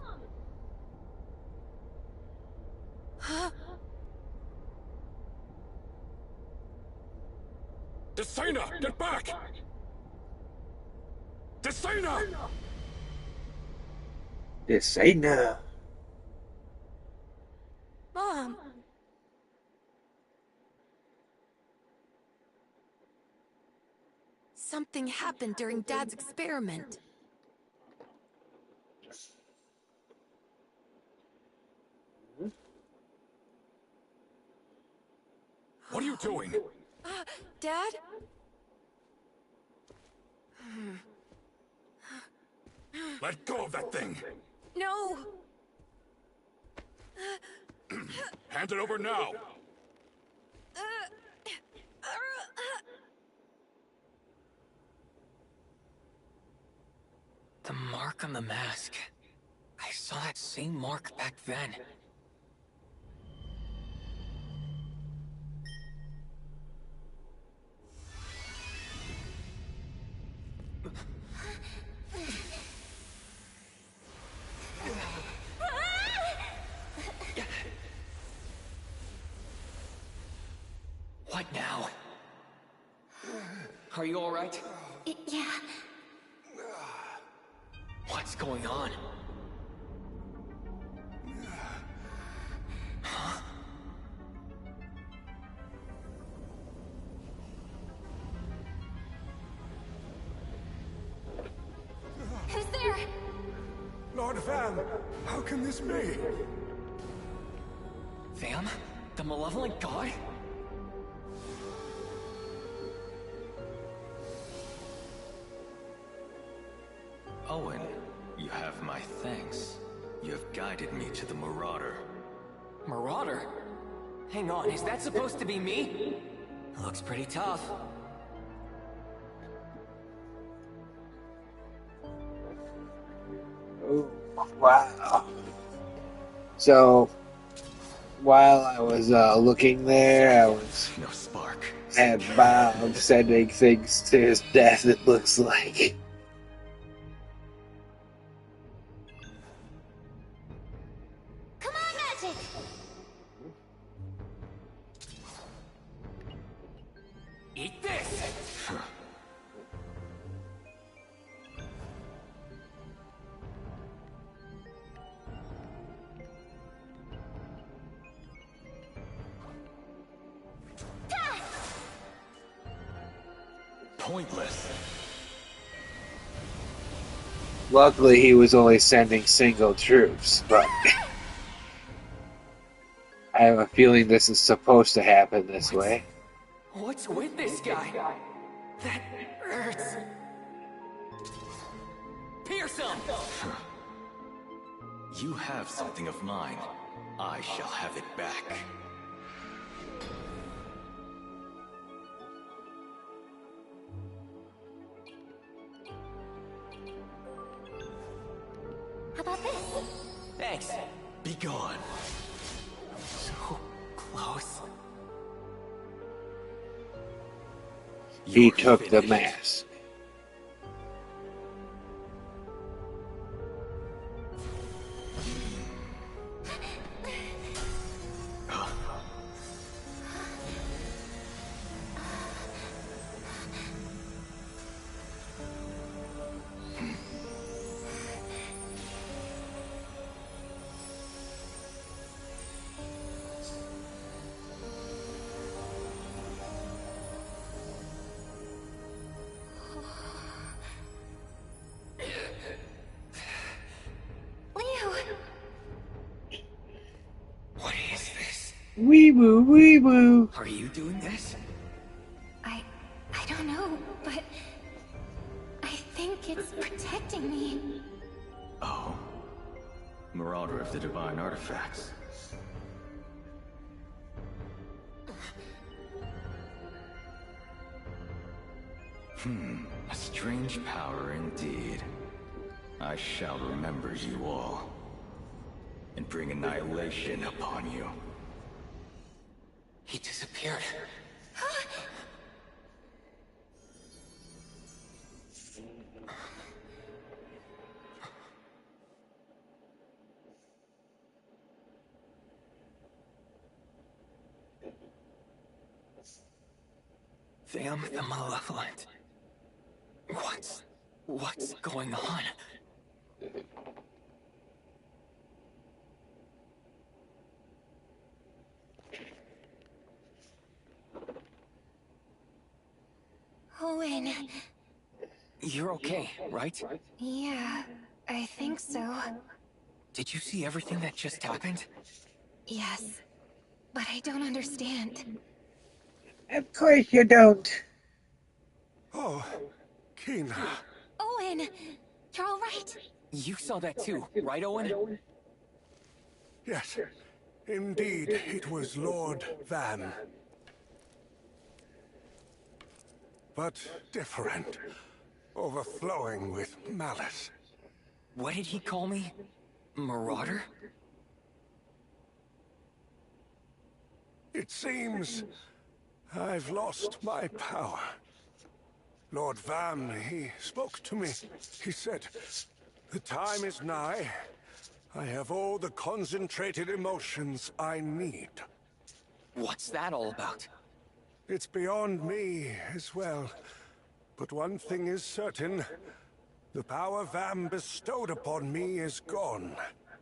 Desena, get back! Desena! Just say no. Mom! Something happened during Dad's experiment. What are you doing? Dad? Let go of that thing! No! Hand it over now! The mark on the mask. I saw that same mark back then. What now? Are you all right? Yeah. What's going on? Huh? Who's there? Lord Van, how can this be? Vam? The malevolent god? Owen, you have my thanks. You have guided me to the Marauder. Marauder? Hang on, is that supposed to be me? Looks pretty tough. Oh, wow. So, while I was looking there, I was No spark. at Bob sending things to his death, it looks like. Come on, magic! Eat this! Pointless. Luckily, he was only sending single troops, but I have a feeling this is supposed to happen this way. What's with this guy? That hurts. Pierce him! You have something of mine. I shall have it back. How about this? Thanks. Be gone. So close. He You're took the finished. mask. Leo! What is this? Wee woo, wee woo. Are you doing this? I don't know, but I think it's protecting me. Oh. Marauder of the Divine Artifacts. A strange power indeed. I shall remember you all, and bring annihilation upon you. He disappeared. Them the Malevolent. What's going on? Owen. You're okay, right? Yeah, I think so. Did you see everything that just happened? Yes, but I don't understand. Of course you don't. Oh, Kina. Owen! You're all right? You saw that too, right, Owen? Yes, indeed, it was Lord Van. But different. Overflowing with malice. What did he call me? Marauder? It seems I've lost my power. Lord Van, he spoke to me. He said, "The time is nigh. I have all the concentrated emotions I need." What's that all about? It's beyond me as well. But one thing is certain. The power Vam bestowed upon me is gone.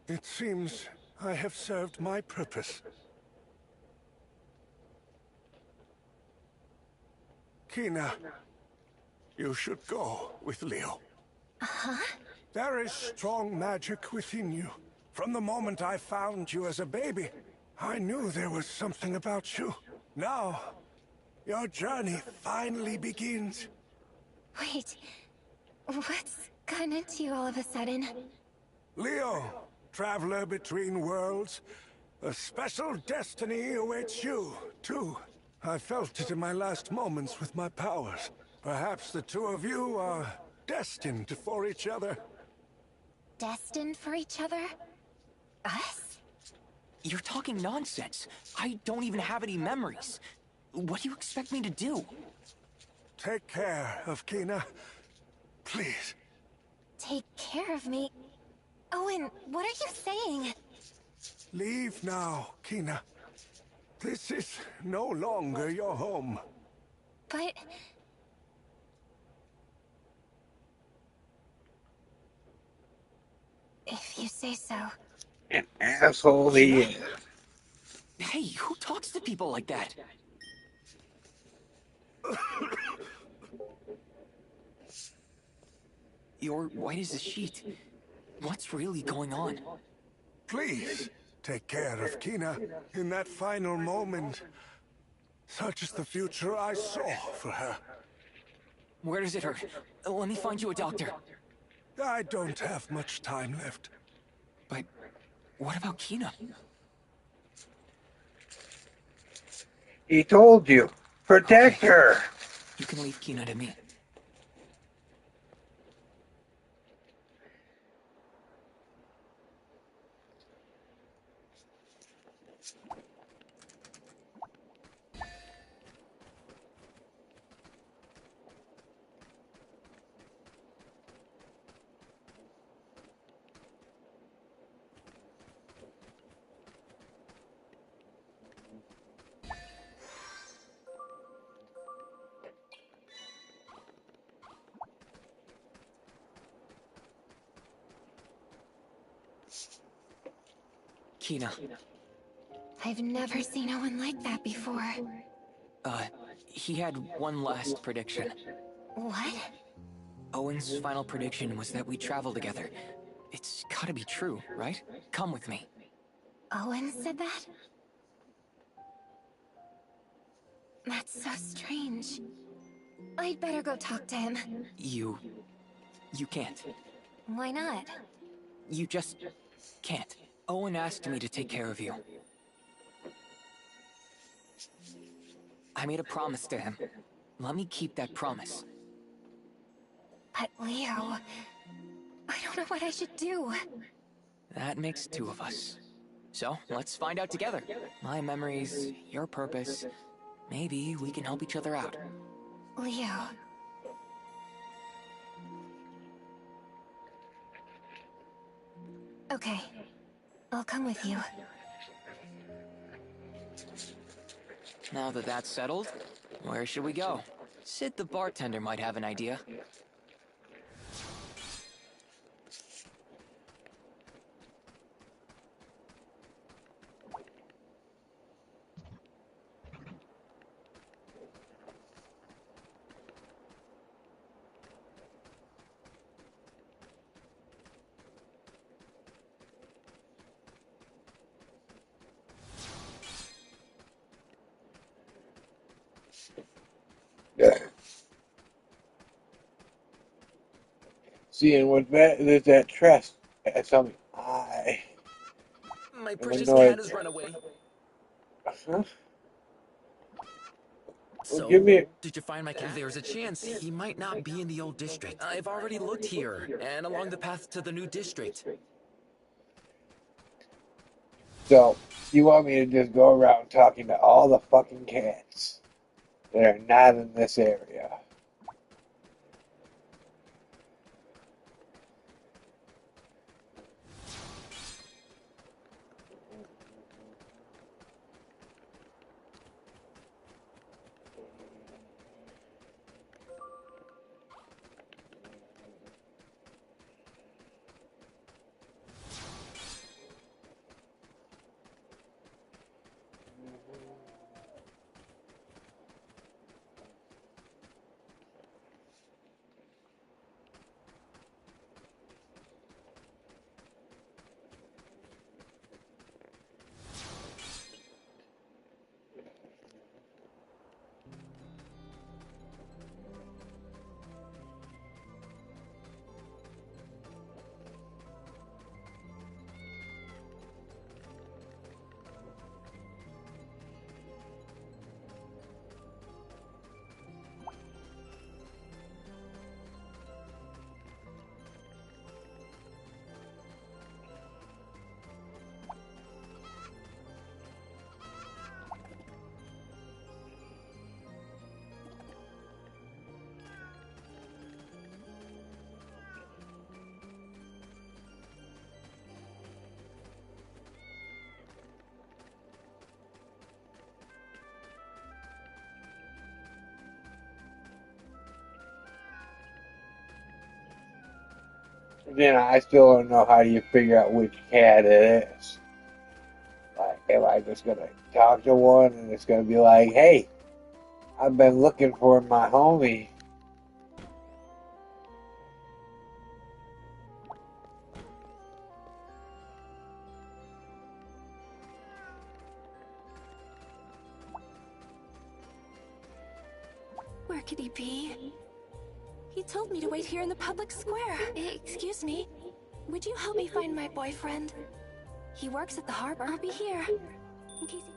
It seems I have served my purpose. Kina, you should go with Leo. Huh? There is strong magic within you. From the moment I found you as a baby, I knew there was something about you. Now, your journey finally begins. Wait, what's gotten into you all of a sudden? Leo, traveler between worlds, a special destiny awaits you, too. I felt it in my last moments with my powers. Perhaps the two of you are destined for each other. Destined for each other? Us? You're talking nonsense. I don't even have any memories. What do you expect me to do? Take care of Kina. Please. Take care of me? Owen, what are you saying? Leave now, Kina. This is no longer your home. But... if you say so. An asshole he is. Hey, who talks to people like that? You're white as a sheet. What's really going on? Please, take care of Kina in that final moment. Such is the future I saw for her. Where does it hurt? Let me find you a doctor. I don't have much time left. But what about Kina? He told you. Protect her. You can leave Kina to me. Kina. I've never seen Owen like that before. He had one last prediction. What? Owen's final prediction was that we travel together. It's gotta be true, right? Come with me. Owen said that? That's so strange. I'd better go talk to him. You can't. Why not? You just can't. Owen asked me to take care of you. I made a promise to him. Let me keep that promise. But Leo... I don't know what I should do. That makes two of us. So, let's find out together. My memories, your purpose. Maybe we can help each other out. Leo... okay. I'll come with you. Now that that's settled, where should we go? Sid the bartender might have an idea. See, and with that, there's that trust. That's something I My am precious cat annoyed. has run away. Huh? Well, give So, me. did you find my cat? There's a chance he might not be in the old district. I've already looked here, and along the path to the new district. So, you want me to just go around talking to all the fucking cats that are not in this area? Then I still don't know how you figure out which cat it is. Like, am I just gonna talk to one and it's gonna be like, hey, I've been looking for my homie. Where could he be? He told me to wait here in the public square. Excuse me. Would you help me find my boyfriend? He works at the harbor. I'll be here. In case he...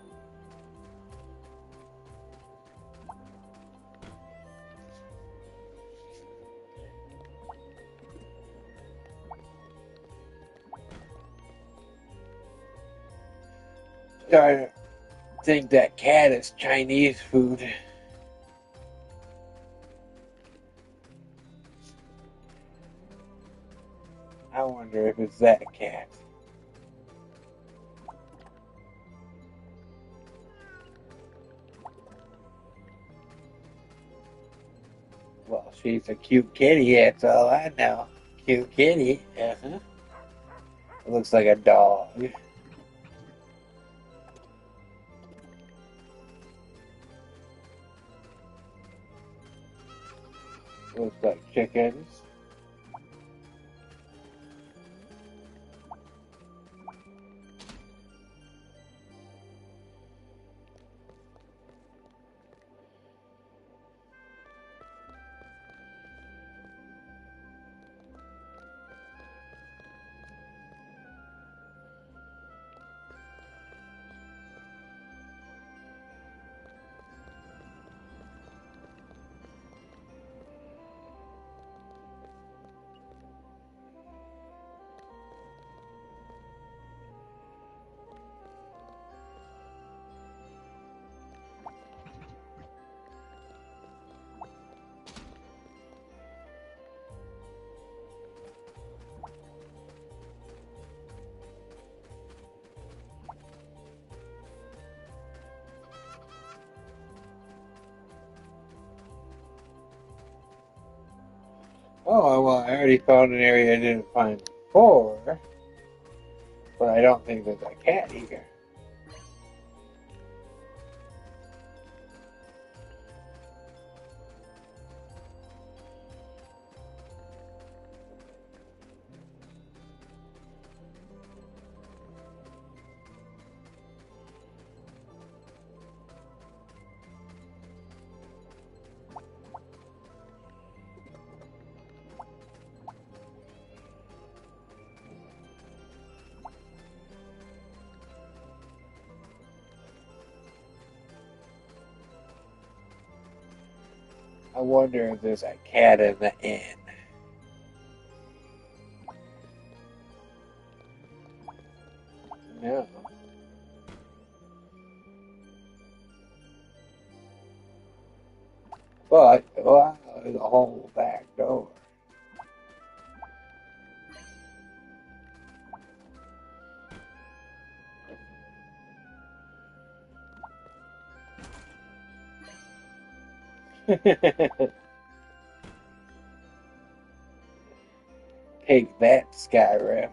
Starting to think that cat is Chinese food. I wonder if it's that cat. Well, she's a cute kitty, that's all I know. Cute kitty. Uh-huh. It looks like a dog. Looks like chickens. Oh, well, I already found an area I didn't find before, but I don't think there's a cat here. I wonder if there's a cat in the inn. No. But, wow, there's a whole back door. Take that, Skyrim.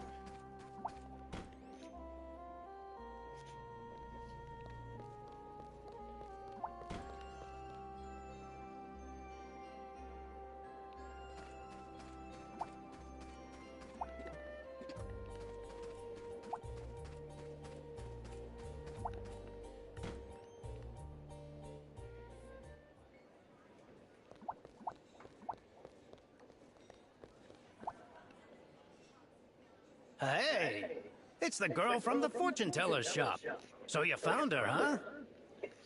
Hey, it's the girl from the fortune teller's shop. So you found her, huh?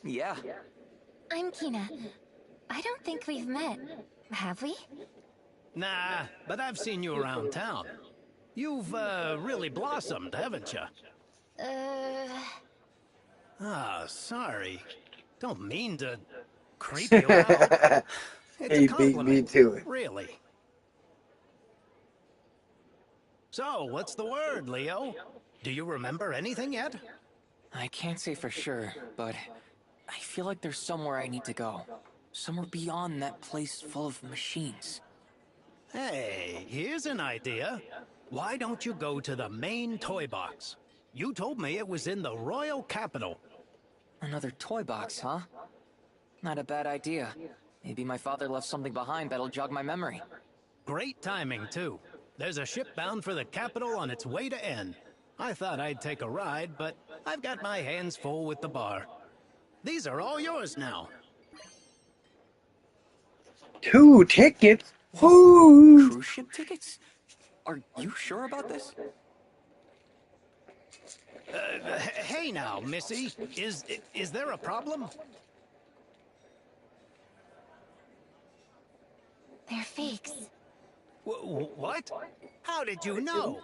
Yeah. I'm Kina. I don't think we've met. Have we? Nah, but I've seen you around town. You've, really blossomed, haven't you? Ah, sorry. Don't mean to creep you out. It's a He beat me compliment, to it. really. So, what's the word, Leo? Do you remember anything yet? I can't say for sure, but I feel like there's somewhere I need to go. Somewhere beyond that place full of machines. Hey, here's an idea. Why don't you go to the main toy box? You told me it was in the royal capital. Another toy box, huh? Not a bad idea. Maybe my father left something behind that'll jog my memory. Great timing, too. There's a ship bound for the capital on its way to N. I thought I'd take a ride, but I've got my hands full with the bar. These are all yours now. 2 tickets? Whoa, Ooh. cruise ship tickets? Are you sure about this? Hey now, Missy. Is there a problem? They're fakes. What? How did you know?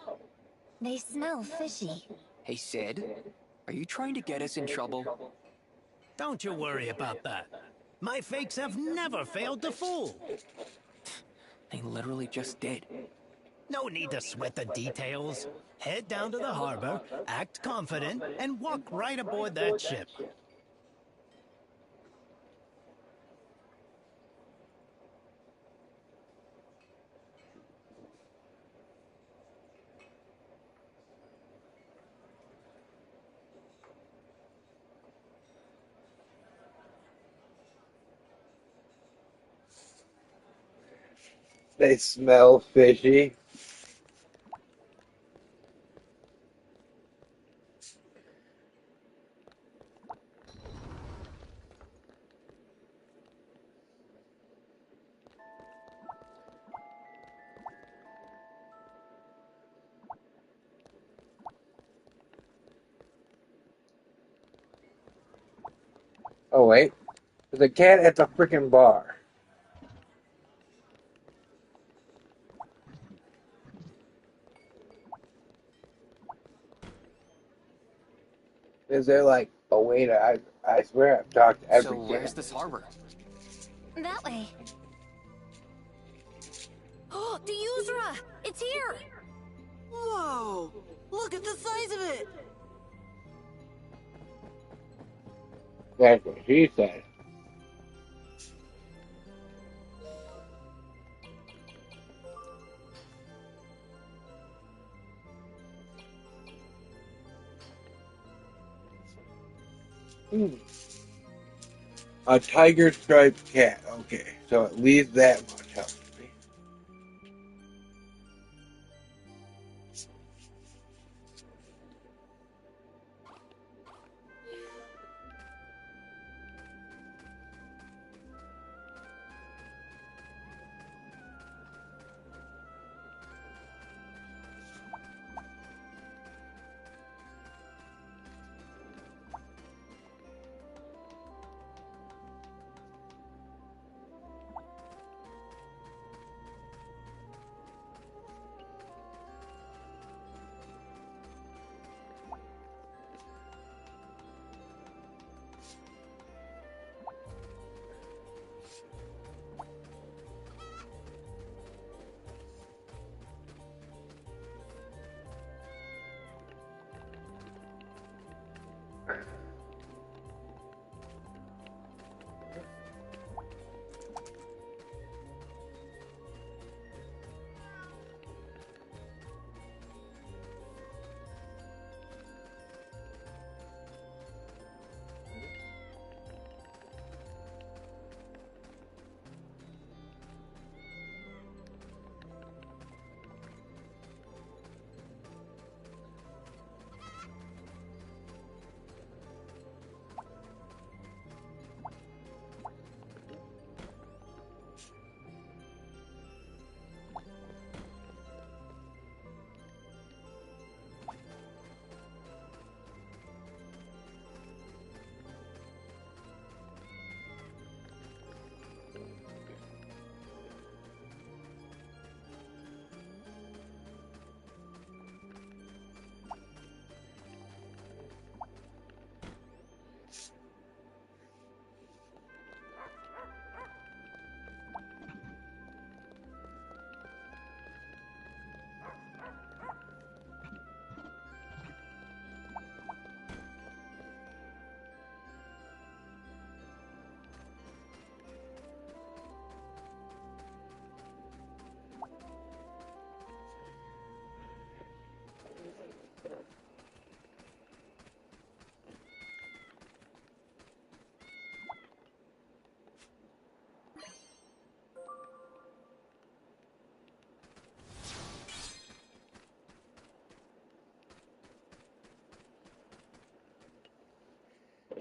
They smell fishy. Hey, Sid, are you trying to get us in trouble? Don't you worry about that. My fakes have never failed to fool. They literally just did. No need to sweat the details. Head down to the harbor, act confident, and walk right aboard that ship. They smell fishy. Oh, wait. There's a cat at the freaking bar. Is there like a way to... I swear I've talked to every So cat. where's this harbor? That way. Oh, the Yuzra! It's here! Whoa! Look at the size of it! That's what she said. Hmm. A tiger striped cat. Okay, so at least that much helps me.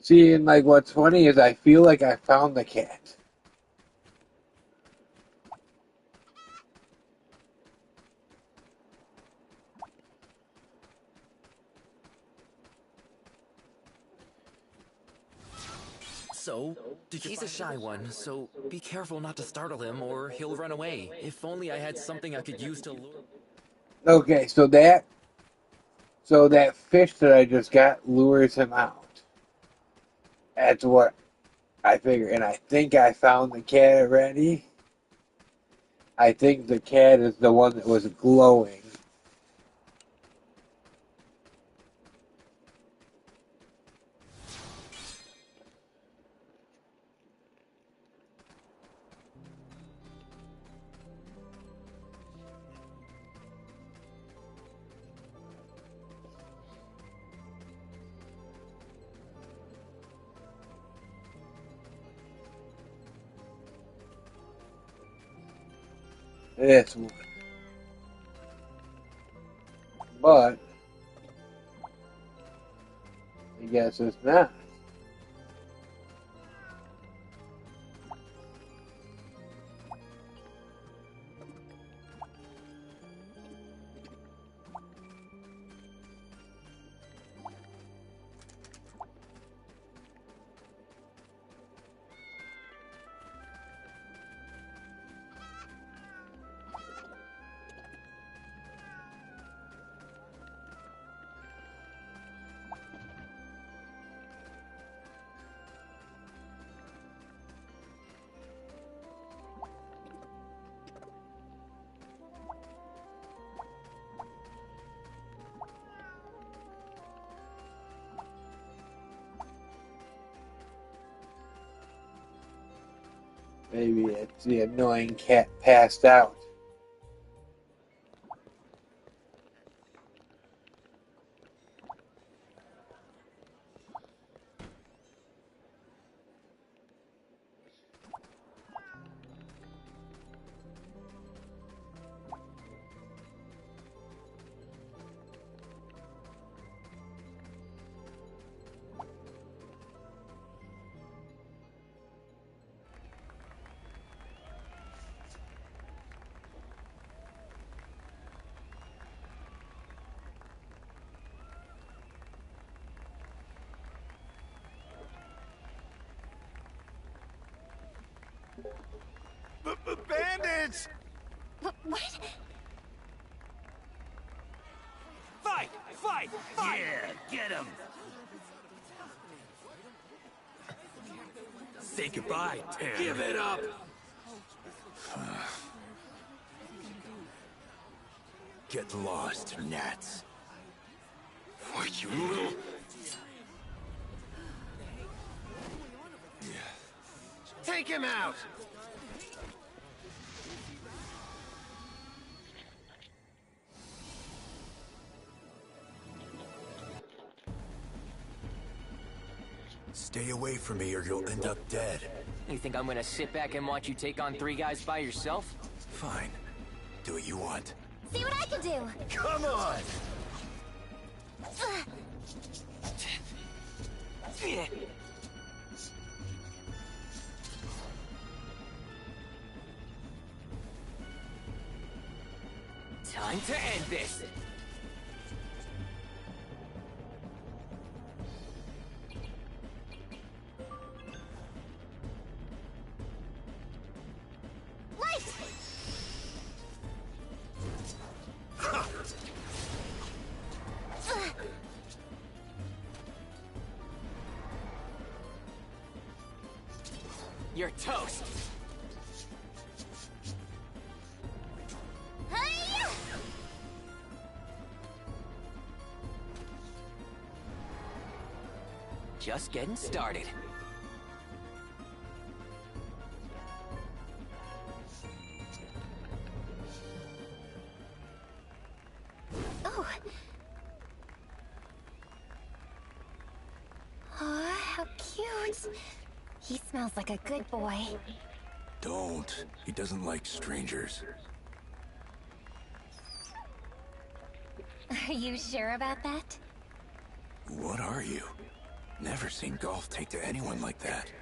See, and like what's funny is I feel like I found the cat. So, he's a shy one, so be careful not to startle him or he'll run away. If only I had something I could use to lure. Okay, so that fish that I just got lures him out. That's what I figure, and I think I found the cat already. I think the cat is the one that was glowing. This one. But I guess it's not. Maybe it's the annoying cat passed out. chance! What? Fight! Fight! Fight! Yeah, get him! Say goodbye, Tanner. Give it up! Get lost, gnats. Why, you little... Take him out! Stay away from me or you'll end up dead. You think I'm gonna sit back and watch you take on 3 guys by yourself? Fine. Do what you want. See what I can do! Come on! Time to end this! Light! You're toast! Hiya! Just getting started. Oh. Aw, how cute. He smells like a good boy. Don't. He doesn't like strangers. Are you sure about that? What are you? Never seen Golf take to anyone like that.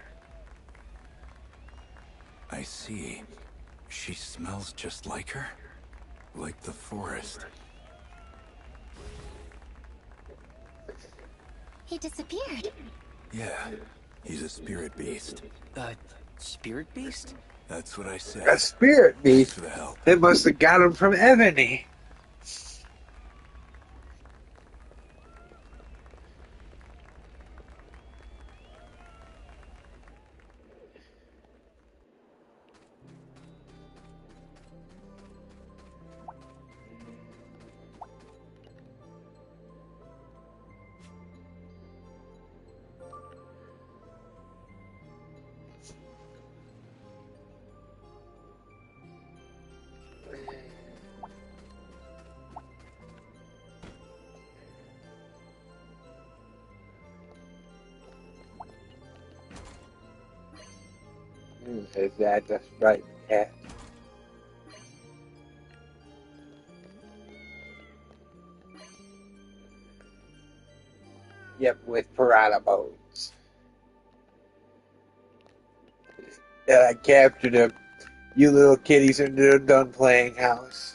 I see. She smells just like her? Like the forest. He disappeared. Yeah, he's a spirit beast. Spirit beast? That's what I said. A spirit beast. For the help. They must have got him from Ebony. Is that the right cat? Yep, with piranha bones. And I captured him. You little kitties in the done playing house.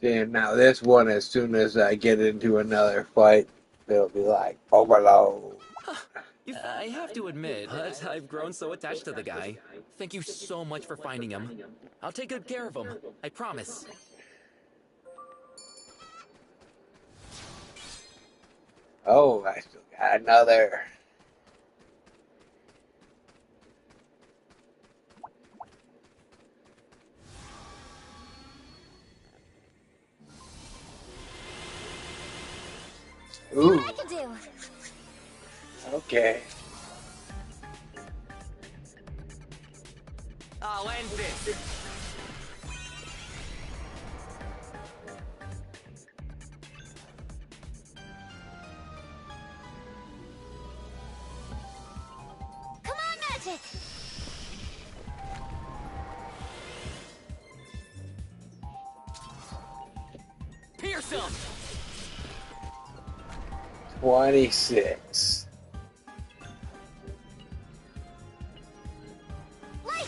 Damn, now this one, as soon as I get into another fight, it'll be like, overload. I have to admit, I've grown so attached to the guy. Thank you so much for finding him. I'll take good care of him. I promise. Oh, I still got another. Ooh. I can do. Okay. I'll end this. Come on, magic! Pierce him! 26. Light!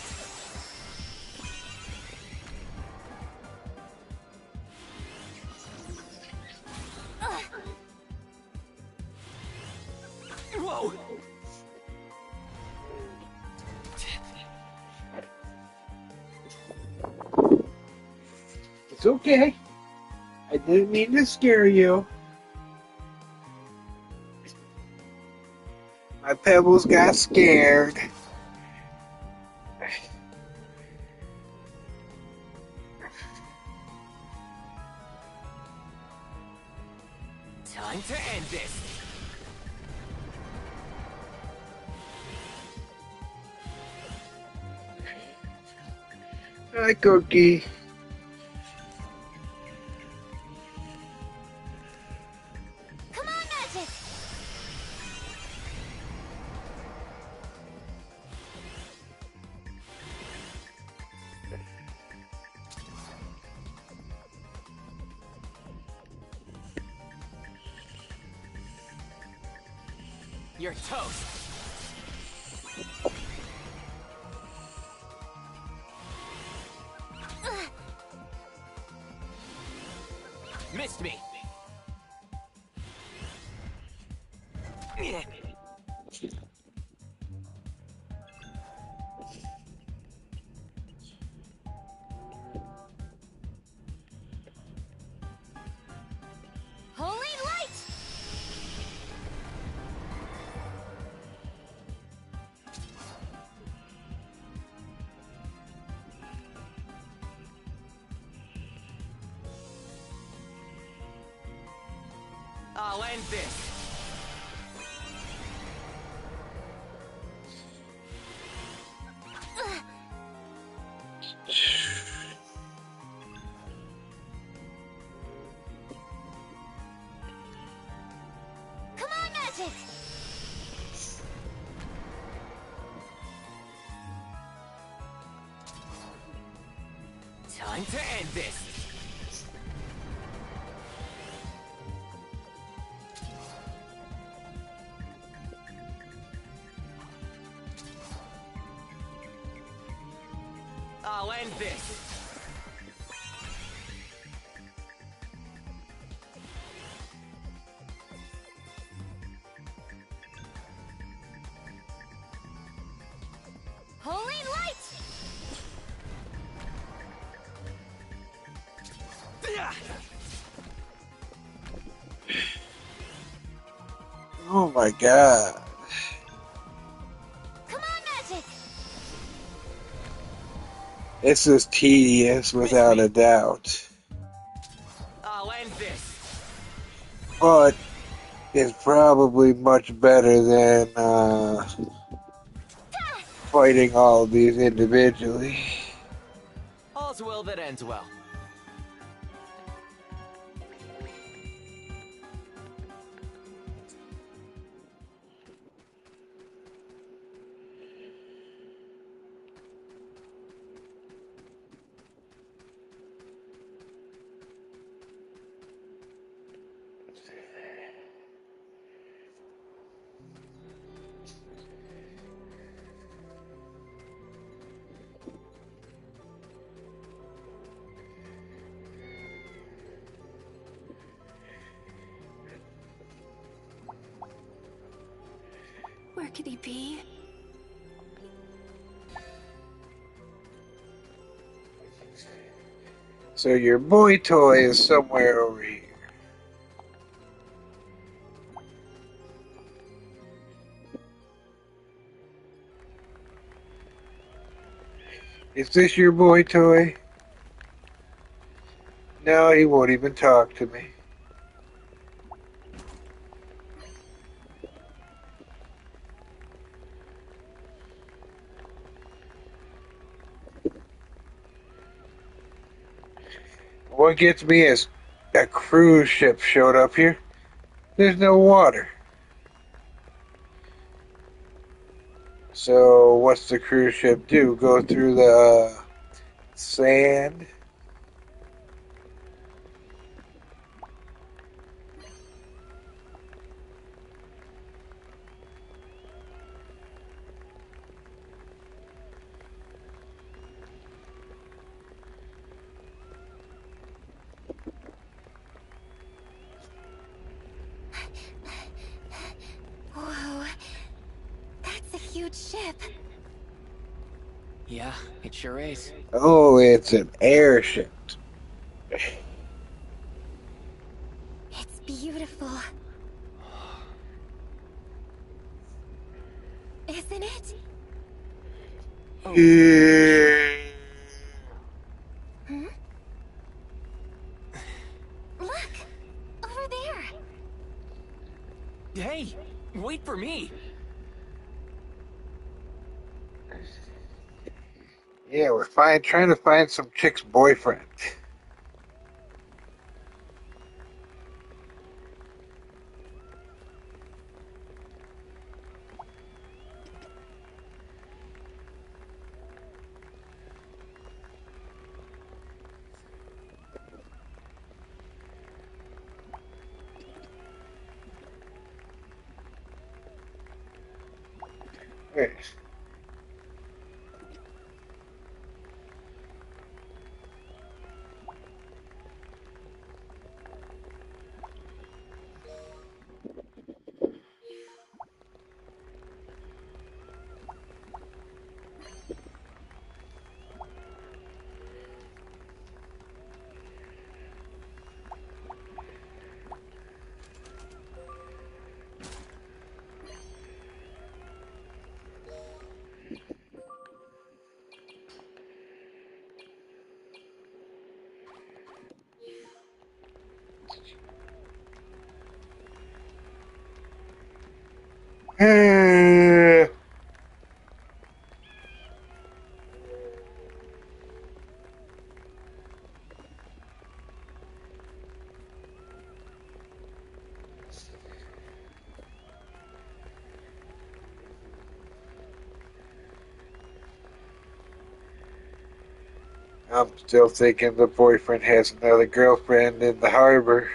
Whoa! It's okay. I didn't mean to scare you. My pebbles got scared. Time to end this. Hi, Cookie. Come on, magic! You're toast. Missed me. Holy light! I'll end this. Come on, magic! Time to end this. I'll end this. Holy light! Oh my god. Come on, magic! This is tedious without a doubt. I'll end this. But it's probably much better than fighting all of these individually. All's well that ends well. Where could he be? So your boy toy is somewhere over here. Is this your boy toy? No, he won't even talk to me. What gets me is a cruise ship showed up here. There's no water. So what's the cruise ship do? Go through the sand? Whoa. That's a huge ship. Yeah, it sure is. Oh, it's an airship. It's beautiful. Isn't it? Yeah. Hmm? Look! Over there! Hey, wait for me. Yeah, we're trying to find some chick's boyfriend. Wait. I'm still thinking the boyfriend has another girlfriend in the harbor.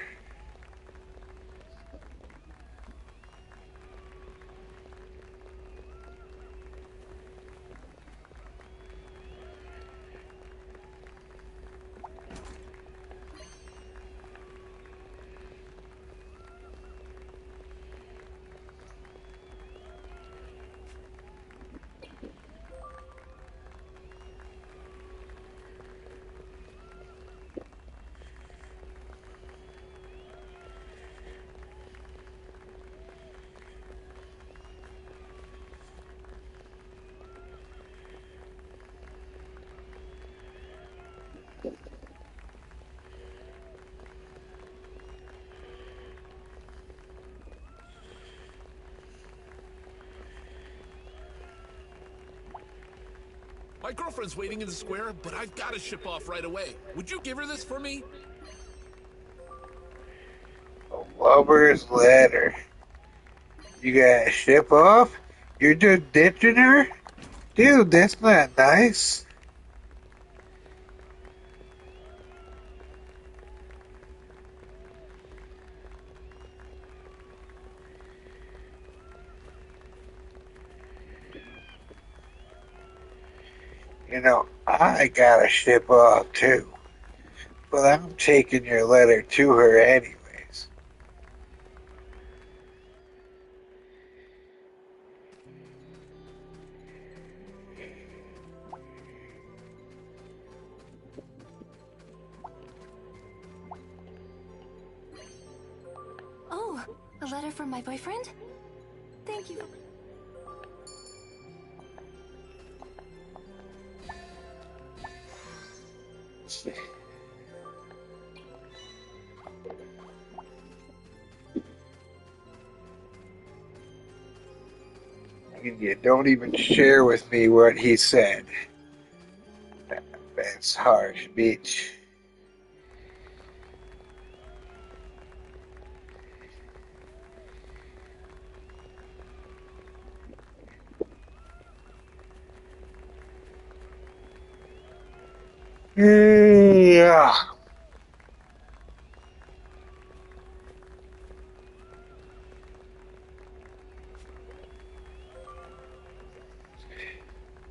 My girlfriend's waiting in the square, but I've got to ship off right away. Would you give her this for me? A lover's letter. You gotta ship off? You're just ditching her? Dude, that's not nice. You know, I gotta ship off too. But I'm taking your letter to her anyways. Oh, a letter from my boyfriend? Thank you. You don't even share with me what he said. That's harsh, bitch. Yeah.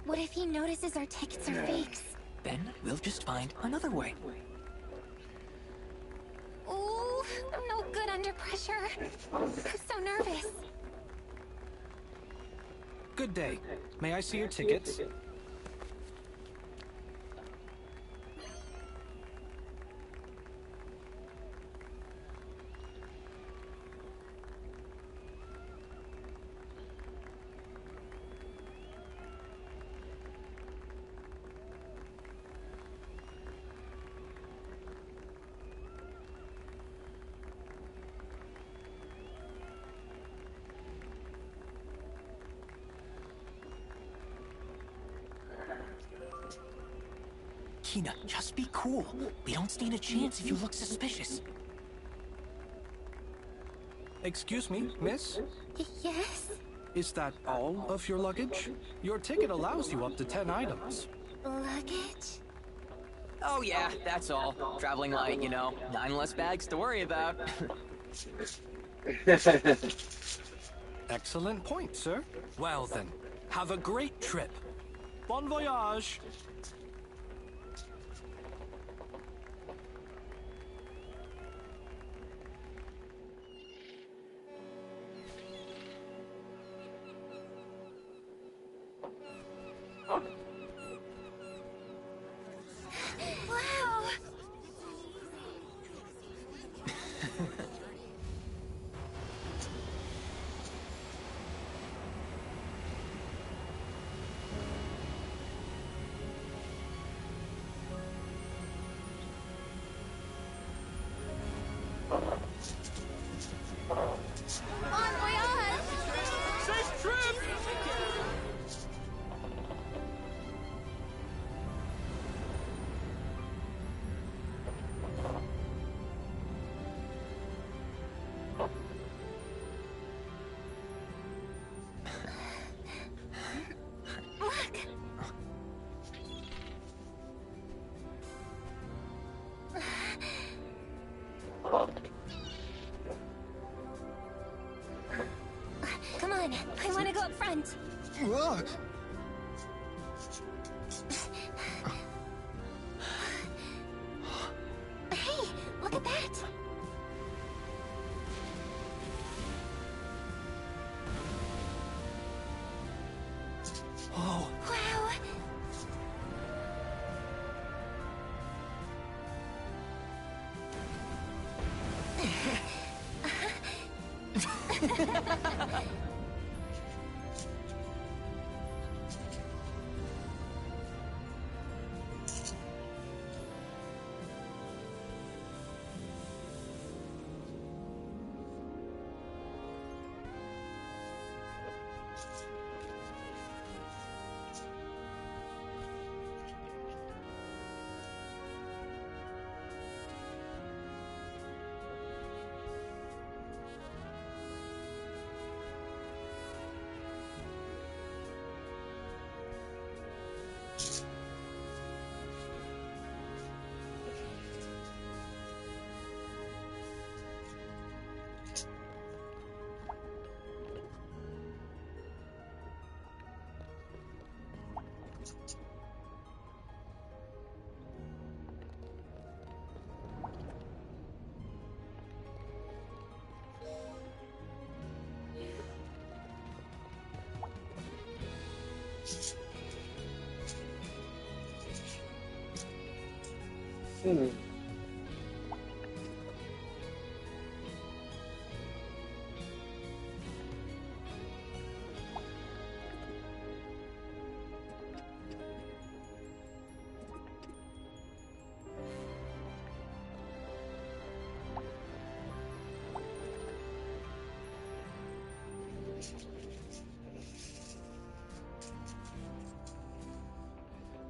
What if he notices our tickets are fakes? Then we'll just find another way. Ooh, I'm no good under pressure. I'm so nervous. Good day. May I see your tickets? Kina, just be cool. We don't stand a chance if you look suspicious. Excuse me, miss? Yes? Is that all of your luggage? Your ticket allows you up to 10 items. Luggage? Oh yeah, that's all. Traveling light, you know. 9 less bags to worry about. Excellent point, sir. Well then, have a great trip. Bon voyage! Wow! Bon voyage! Safe trip! Look! Come on, I want to go up front. Hey, look at that! Whoa. Wow!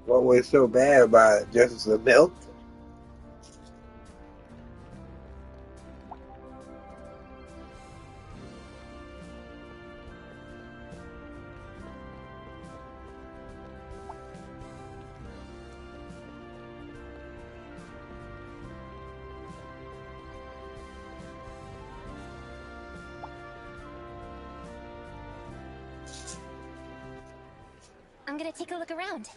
What was so bad about it? Just the milk? I'm gonna take a look around.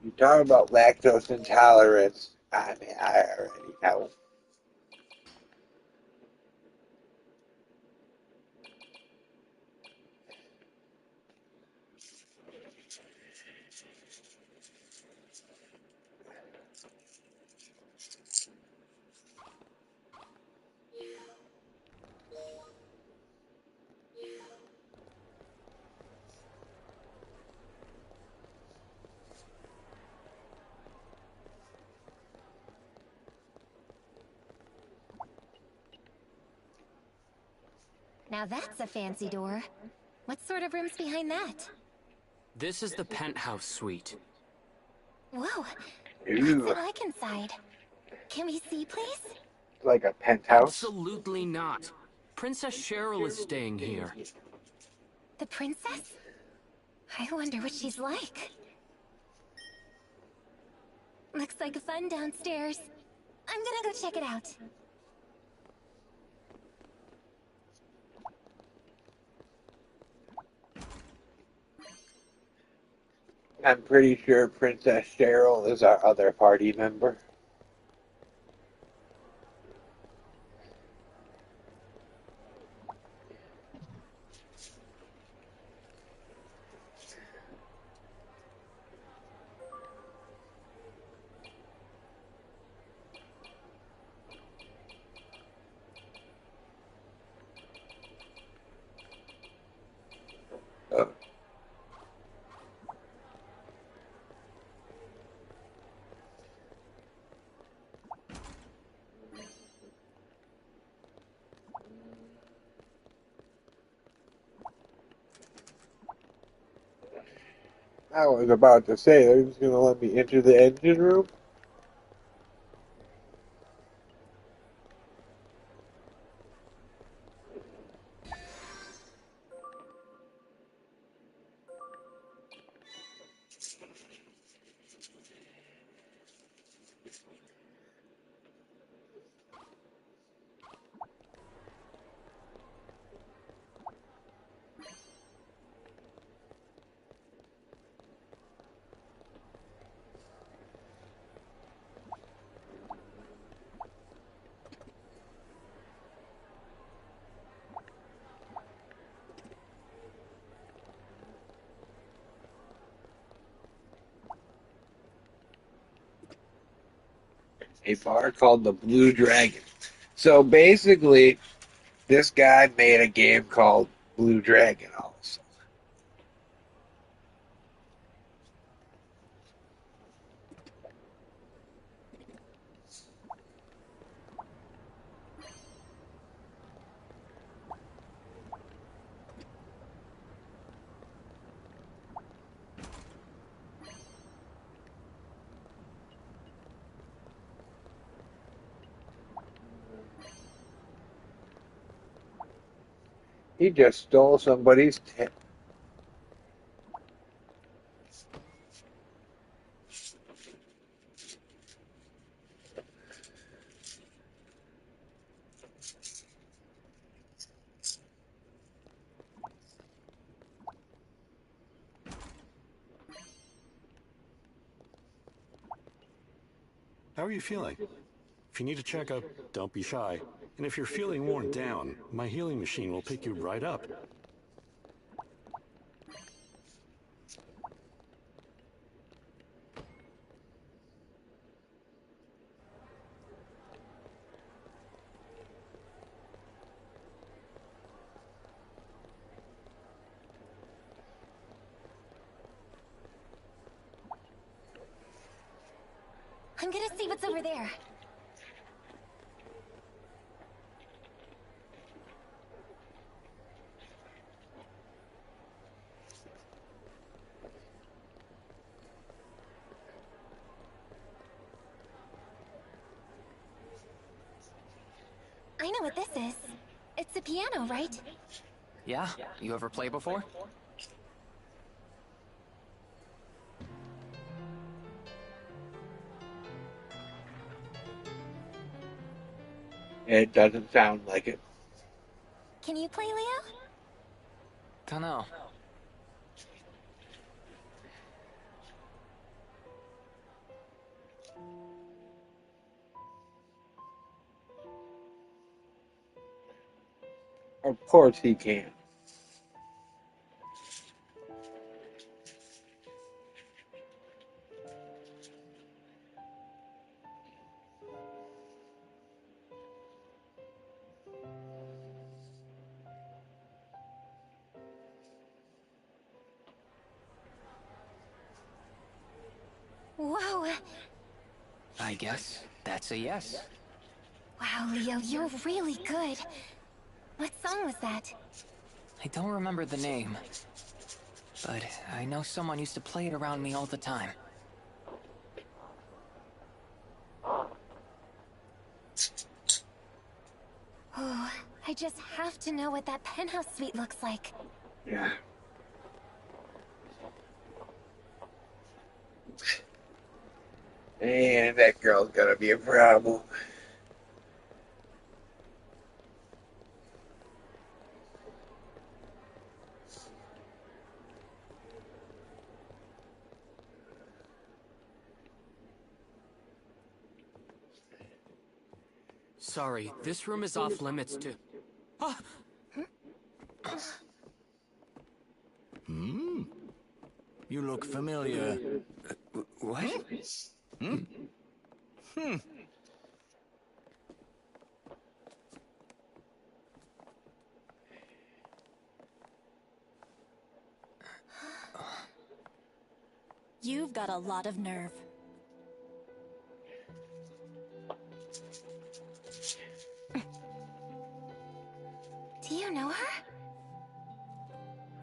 You talk about lactose intolerance. I mean, I already know. Now that's a fancy door. What sort of room's behind that? This is the penthouse suite. Whoa, what's Ooh, it like inside? Can we see, please? like a penthouse. Absolutely not. Princess Cheryl is staying here. The princess? I wonder what she's like. Looks like fun downstairs. I'm gonna go check it out. I'm pretty sure Princess Cheryl is our other party member. Oh. I was about to say, they're just going to let me enter the engine room? A bar called the Blue Dragon. So basically, this guy made a game called Blue Dragon also. He just stole somebody's tip. How are you feeling? If you need a checkup, don't be shy. And if you're feeling worn down, my healing machine will pick you right up. I'm gonna see what's over there. I know what this is. It's a piano, right? Yeah? You ever play before? It doesn't sound like it. Can you play, Leo? Dunno. Of course he can. Whoa! I guess that's a yes. Wow, Leo, you're really good. What song was that? I don't remember the name, but I know someone used to play it around me all the time. Oh, I just have to know what that penthouse suite looks like. Yeah. And that girl's gonna be a problem. Sorry, this room is off limits to... Ah! Hmm? You look familiar. What? Hmm? Hmm. You've got a lot of nerve. Do you know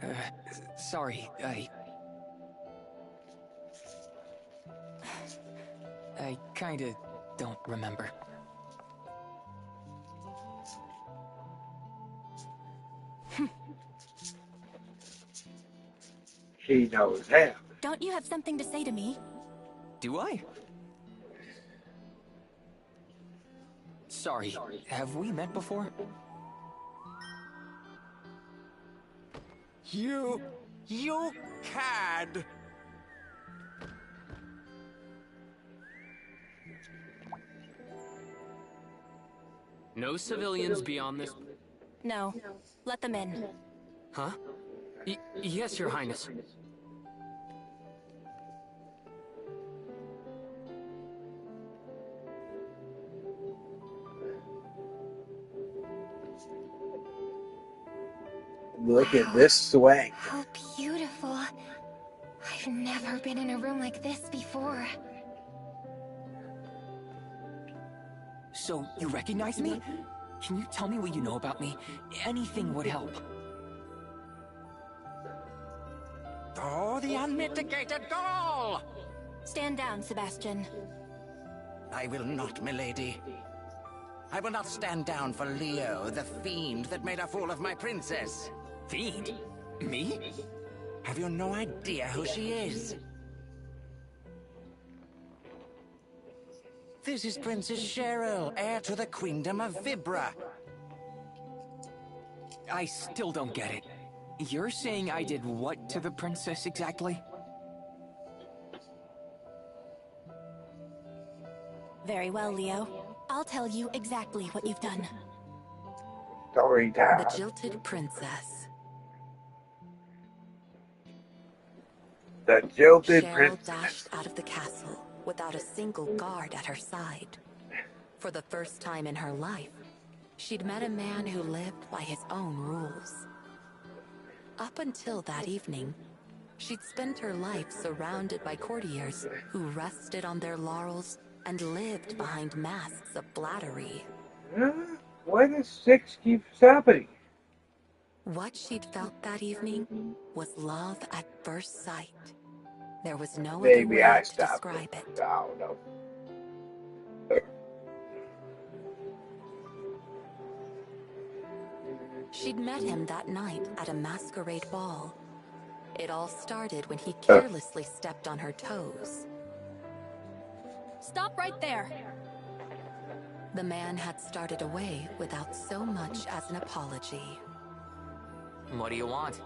her? Sorry, I kinda don't remember. She knows him. Don't you have something to say to me? Do I? Sorry, have we met before? You cad! No civilians beyond this... No. Let them in. Huh? Yes, Your Highness. Look at this swing. How beautiful. I've never been in a room like this before. So, you recognize me? Can you tell me what you know about me? Anything would help. Oh, the unmitigated gall! Stand down, Sebastian. I will not, milady. I will not stand down for Leo, the fiend that made a fool of my princess. Fiend? Me? Have you no idea who she is? This is Princess Cheryl, heir to the Queendom of Vibra. I still don't get it. You're saying I did what to the princess exactly? Very well, Leo. I'll tell you exactly what you've done. Story time. The jilted princess. The jilted Cheryl princess. dashed out of the castle without a single guard at her side. For the first time in her life, she'd met a man who lived by his own rules. Up until that evening, she'd spent her life surrounded by courtiers who rested on their laurels and lived behind masks of flattery. Huh? Why does 6 keep stopping? What she'd felt that evening was love at first sight. There was no other Maybe way I to stopped. describe it. I don't know. She'd met him that night at a masquerade ball. It all started when he carelessly stepped on her toes. Stop right there. The man had started away without so much as an apology. What do you want?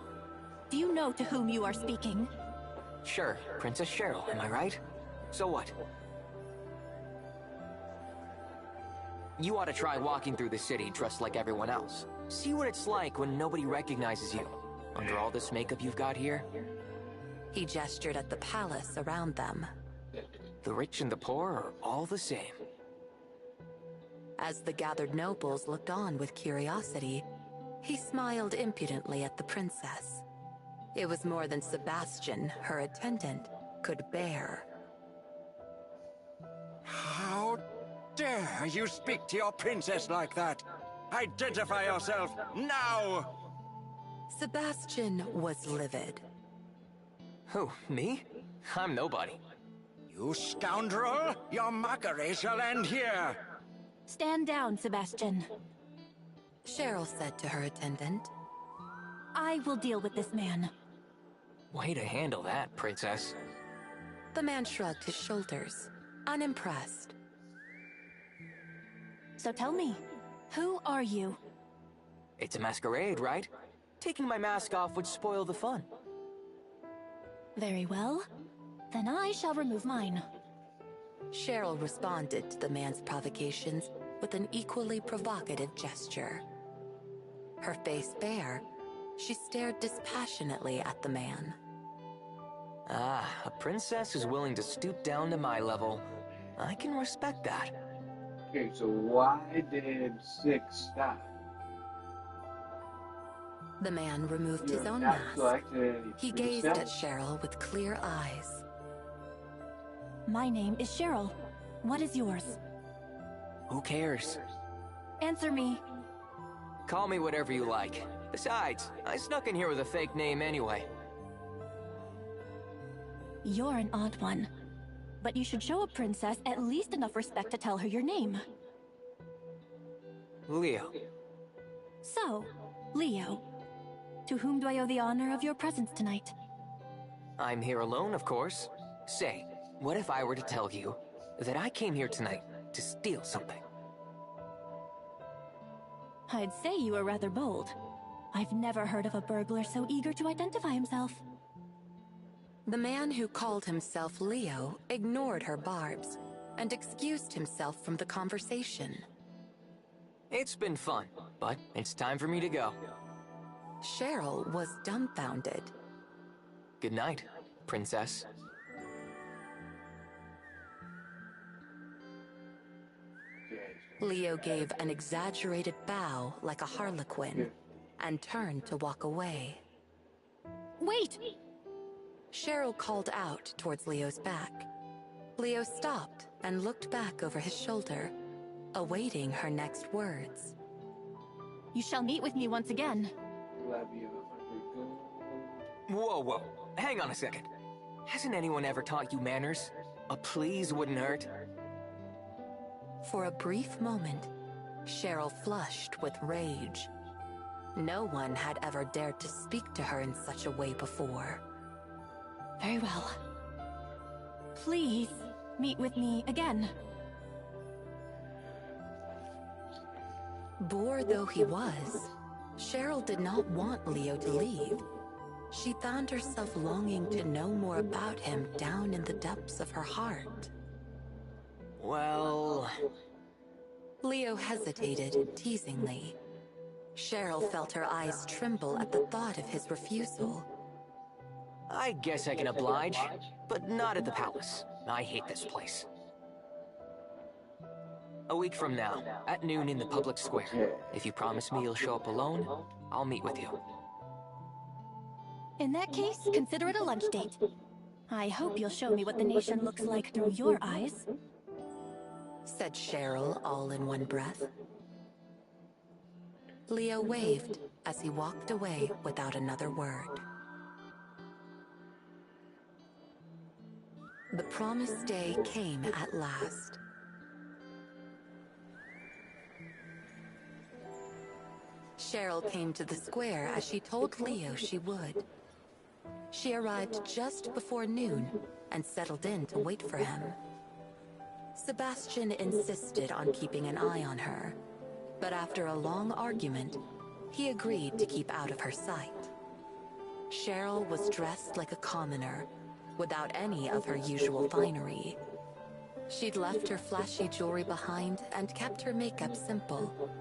Do you know to whom you are speaking? Sure, Princess Cheryl, am I right? So what? You ought to try walking through the city dressed like everyone else. See what it's like when nobody recognizes you. Under all this makeup you've got here. He gestured at the palace around them. The rich and the poor are all the same. As the gathered nobles looked on with curiosity, he smiled impudently at the princess. It was more than Sebastian, her attendant, could bear. How dare you speak to your princess like that? Identify yourself, now! Sebastian was livid. Who, me? I'm nobody. You scoundrel! Your mockery shall end here! Stand down, Sebastian. Cheryl said to her attendant. I will deal with this man. Way to handle that, princess. The man shrugged his shoulders, unimpressed. So tell me, who are you? It's a masquerade, right? Taking my mask off would spoil the fun. Very well. Then I shall remove mine. Cheryl responded to the man's provocations with an equally provocative gesture. Her face bare, she stared dispassionately at the man. Ah, a princess is willing to stoop down to my level. I can respect that. Okay, so why did 6 stop? The man removed his own not mask. selected any He gazed at steps. Cheryl with clear eyes. My name is Cheryl. What is yours? Who cares? Answer me. Call me whatever you like. Besides, I snuck in here with a fake name anyway. You're an odd one. But you should show a princess at least enough respect to tell her your name. Leo. So, Leo, to whom do I owe the honor of your presence tonight? I'm here alone, of course. Say, what if I were to tell you that I came here tonight to steal something? I'd say you were rather bold. I've never heard of a burglar so eager to identify himself. The man who called himself Leo ignored her barbs and excused himself from the conversation. It's been fun, but it's time for me to go. Cheryl was dumbfounded. Good night, princess. Leo gave an exaggerated bow like a harlequin and turned to walk away. Wait! Cheryl called out towards Leo's back. Leo stopped and looked back over his shoulder, awaiting her next words. You shall meet with me once again. Whoa, whoa. Hang on a second. Hasn't anyone ever taught you manners? A please wouldn't hurt. For a brief moment, Cheryl flushed with rage. No one had ever dared to speak to her in such a way before. Very well. Please, meet with me again. Bored though he was, Cheryl did not want Leo to leave. She found herself longing to know more about him down in the depths of her heart. Well... Leo hesitated teasingly. Cheryl felt her eyes tremble at the thought of his refusal. I guess I can oblige, but not at the palace. I hate this place. A week from now, at noon in the public square. If you promise me you'll show up alone, I'll meet with you. In that case, consider it a lunch date. I hope you'll show me what the nation looks like through your eyes, said Cheryl all in one breath. Leo waved as he walked away without another word. The promised day came at last. Cheryl came to the square as she told Leo she would. She arrived just before noon and settled in to wait for him. Sebastian insisted on keeping an eye on her, but after a long argument, he agreed to keep out of her sight. Cheryl was dressed like a commoner, without any of her usual finery. She'd left her flashy jewelry behind and kept her makeup simple.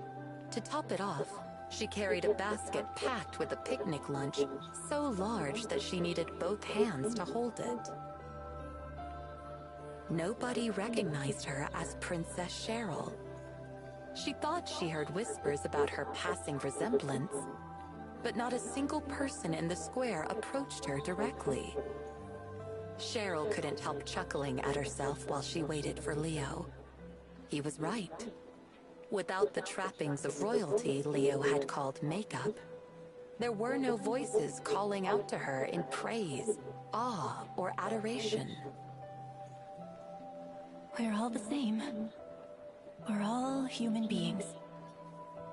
To top it off, she carried a basket packed with a picnic lunch so large that she needed both hands to hold it. Nobody recognized her as Princess Cheryl. She thought she heard whispers about her passing resemblance, but not a single person in the square approached her directly. Cheryl couldn't help chuckling at herself while she waited for Leo. He was right. Without the trappings of royalty Leo had called makeup, there were no voices calling out to her in praise, awe, or adoration. We're all the same. We're all human beings.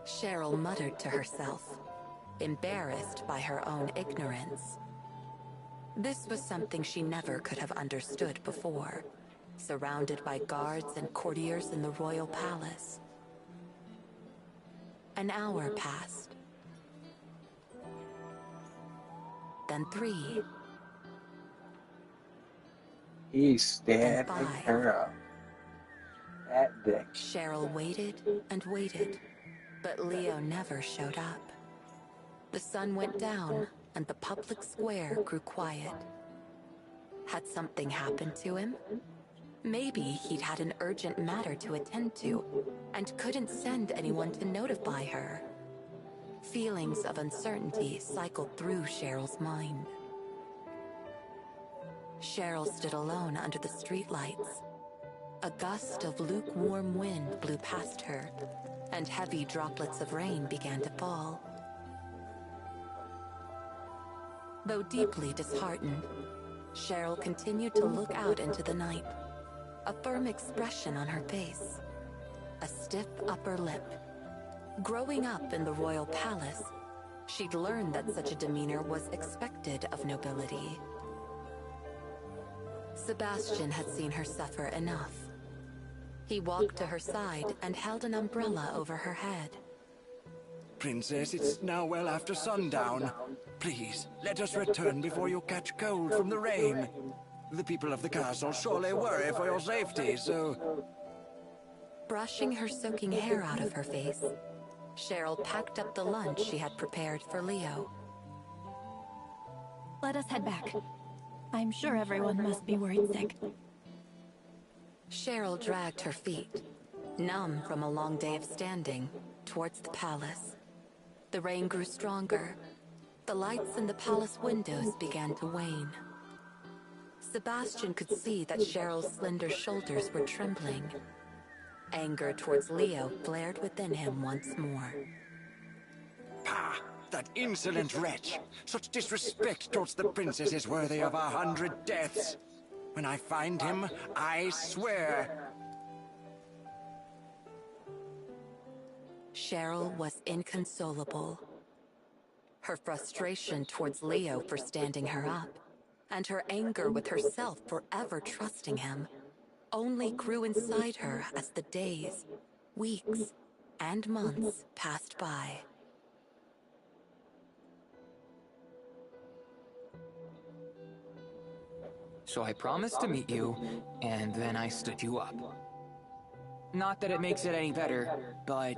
Cheryl muttered to herself, embarrassed by her own ignorance. This was something she never could have understood before, surrounded by guards and courtiers in the royal palace. An hour passed. Then 3. He's standing her up. That dick. Cheryl waited and waited, but Leo never showed up. The sun went down, and the public square grew quiet. Had something happened to him? Maybe he'd had an urgent matter to attend to, and couldn't send anyone to notify her. Feelings of uncertainty cycled through Cheryl's mind. Cheryl stood alone under the streetlights. A gust of lukewarm wind blew past her, and heavy droplets of rain began to fall. Though deeply disheartened, Cheryl continued to look out into the night, a firm expression on her face, a stiff upper lip. Growing up in the royal palace, she'd learned that such a demeanor was expected of nobility. Sebastian had seen her suffer enough. He walked to her side and held an umbrella over her head. Princess, it's now well after sundown. Please, let us return before you catch cold from the rain. The people of the castle surely worry for your safety, so... Brushing her soaking hair out of her face, Cheryl packed up the lunch she had prepared for Leo. Let us head back. I'm sure everyone must be worried sick. Cheryl dragged her feet, numb from a long day of standing, towards the palace. The rain grew stronger. The lights in the palace windows began to wane. Sebastian could see that Cheryl's slender shoulders were trembling. Anger towards Leo flared within him once more. Pah! That insolent wretch! Such disrespect towards the princess is worthy of 100 deaths! When I find him, I swear... Cheryl was inconsolable. Her frustration towards Leo for standing her up, and her anger with herself for ever trusting him, only grew inside her as the days, weeks, and months passed by. So I promised to meet you, and then I stood you up. Not that it makes it any better, but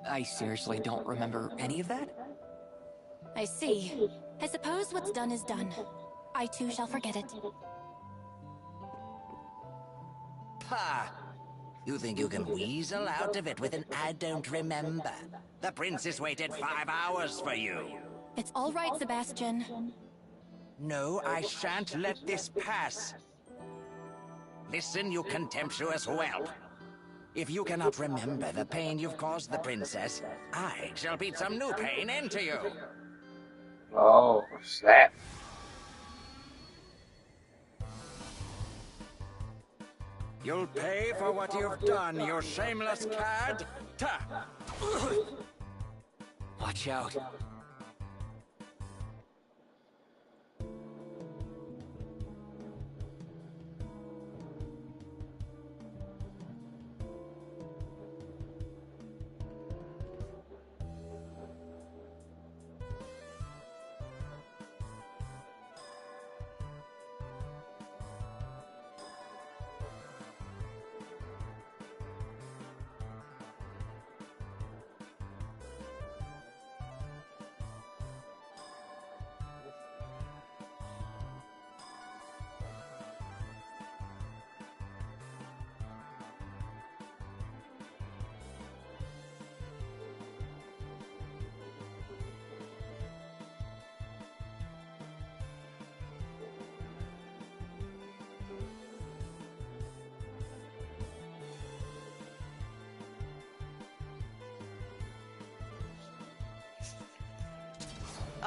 I seriously don't remember any of that? I see. I suppose what's done is done. I too shall forget it. Pah! You think you can weasel out of it with an I don't remember? The princess waited 5 hours for you. It's all right, Sebastian. No, I shan't let this pass. Listen, you contemptuous whelp. If you cannot remember the pain you've caused the princess, I shall beat some new pain into you. Oh, snap. You'll pay for what you've done, you shameless cad! Ta! Watch out.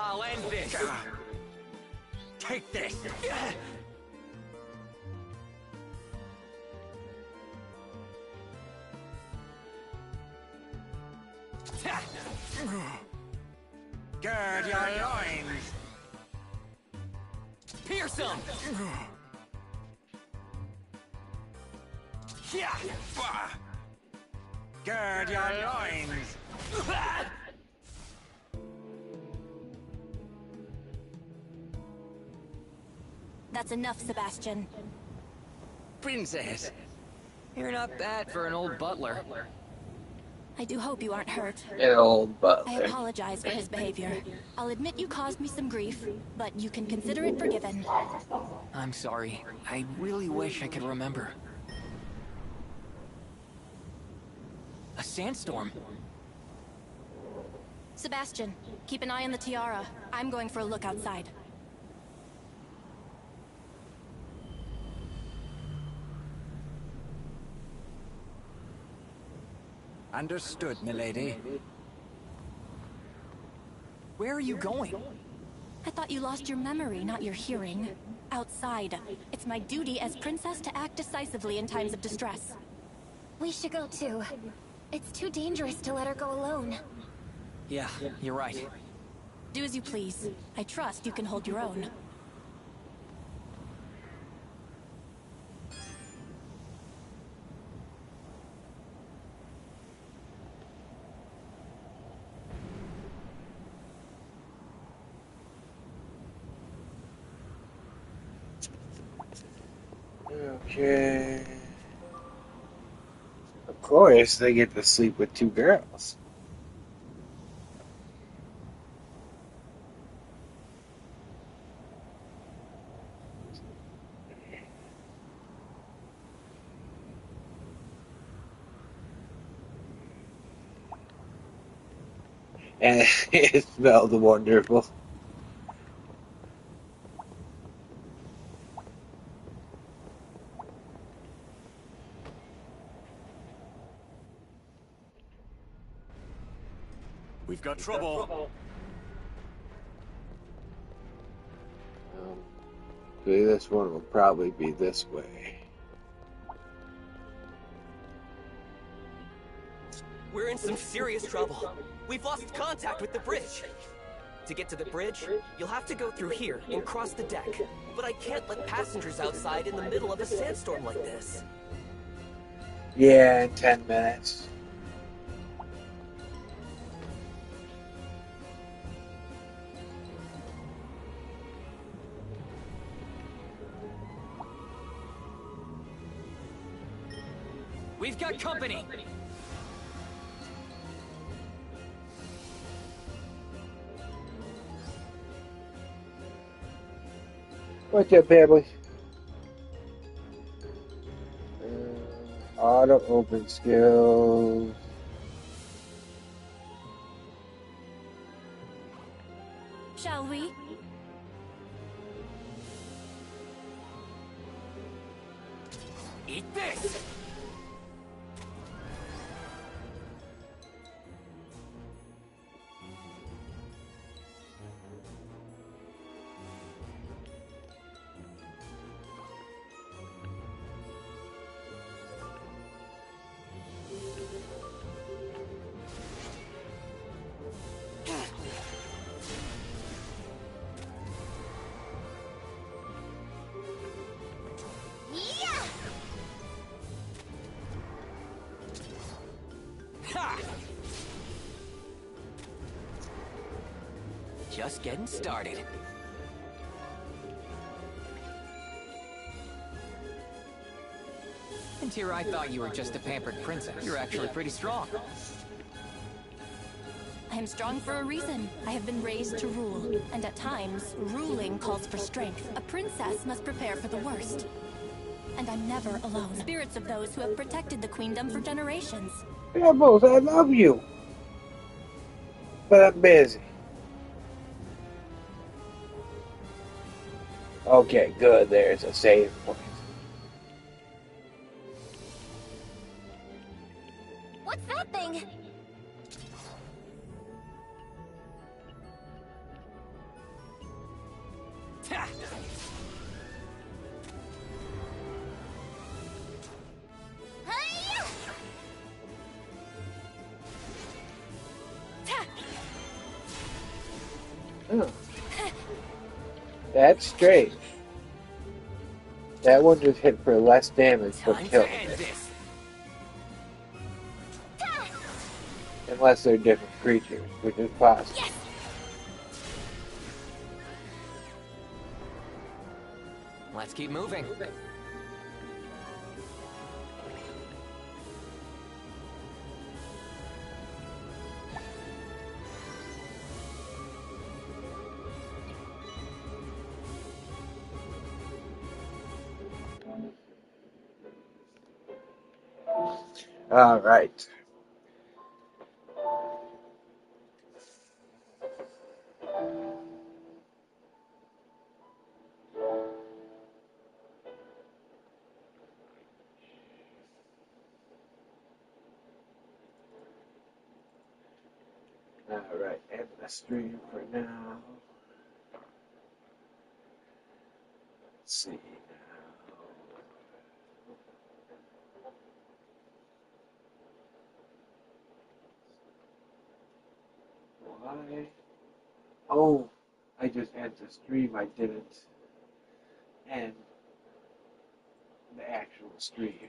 I'll end this. Take this. Gird your loins. Pierce him. Gird your loins. That's enough, Sebastian. Princess. You're not bad for an old butler. I do hope you aren't hurt. An old I butler. apologize for his behavior. I'll admit you caused me some grief, but you can consider it forgiven. I'm sorry. I really wish I could remember. A sandstorm. Sebastian, keep an eye on the tiara. I'm going for a look outside. Understood, milady. Where are you going? I thought you lost your memory, not your hearing. Outside. It's my duty as princess to act decisively in times of distress. We should go too. It's too dangerous to let her go alone. Yeah, you're right. Do as you please. I trust you can hold your own. Okay. Of course, they get to sleep with two girls. And it smelled wonderful. We've got trouble. See, this one will probably be this way. We're in some serious trouble. We've lost contact with the bridge. To get to the bridge, you'll have to go through here and cross the deck. But I can't let passengers outside in the middle of a sandstorm like this. Yeah, in 10 minutes. We've got company! What's up, family? Auto open skills. Shall we? Eat this! Just getting started. And here I thought you were just a pampered princess. You're actually pretty strong. I am strong for a reason. I have been raised to rule, and at times, ruling calls for strength. A princess must prepare for the worst. And I'm never alone. Spirits of those who have protected the queendom for generations. Pebbles, I love you. But I'm busy. Okay, good. There's a save point. What's that thing? Oh. That's strange. That one just hit for less damage but killed it. Unless they're different creatures, which is possible. Yes. Let's keep moving. All right. All right, end the stream for now. Let's see now. Why? Oh, I just ended the stream. I didn't end the actual stream.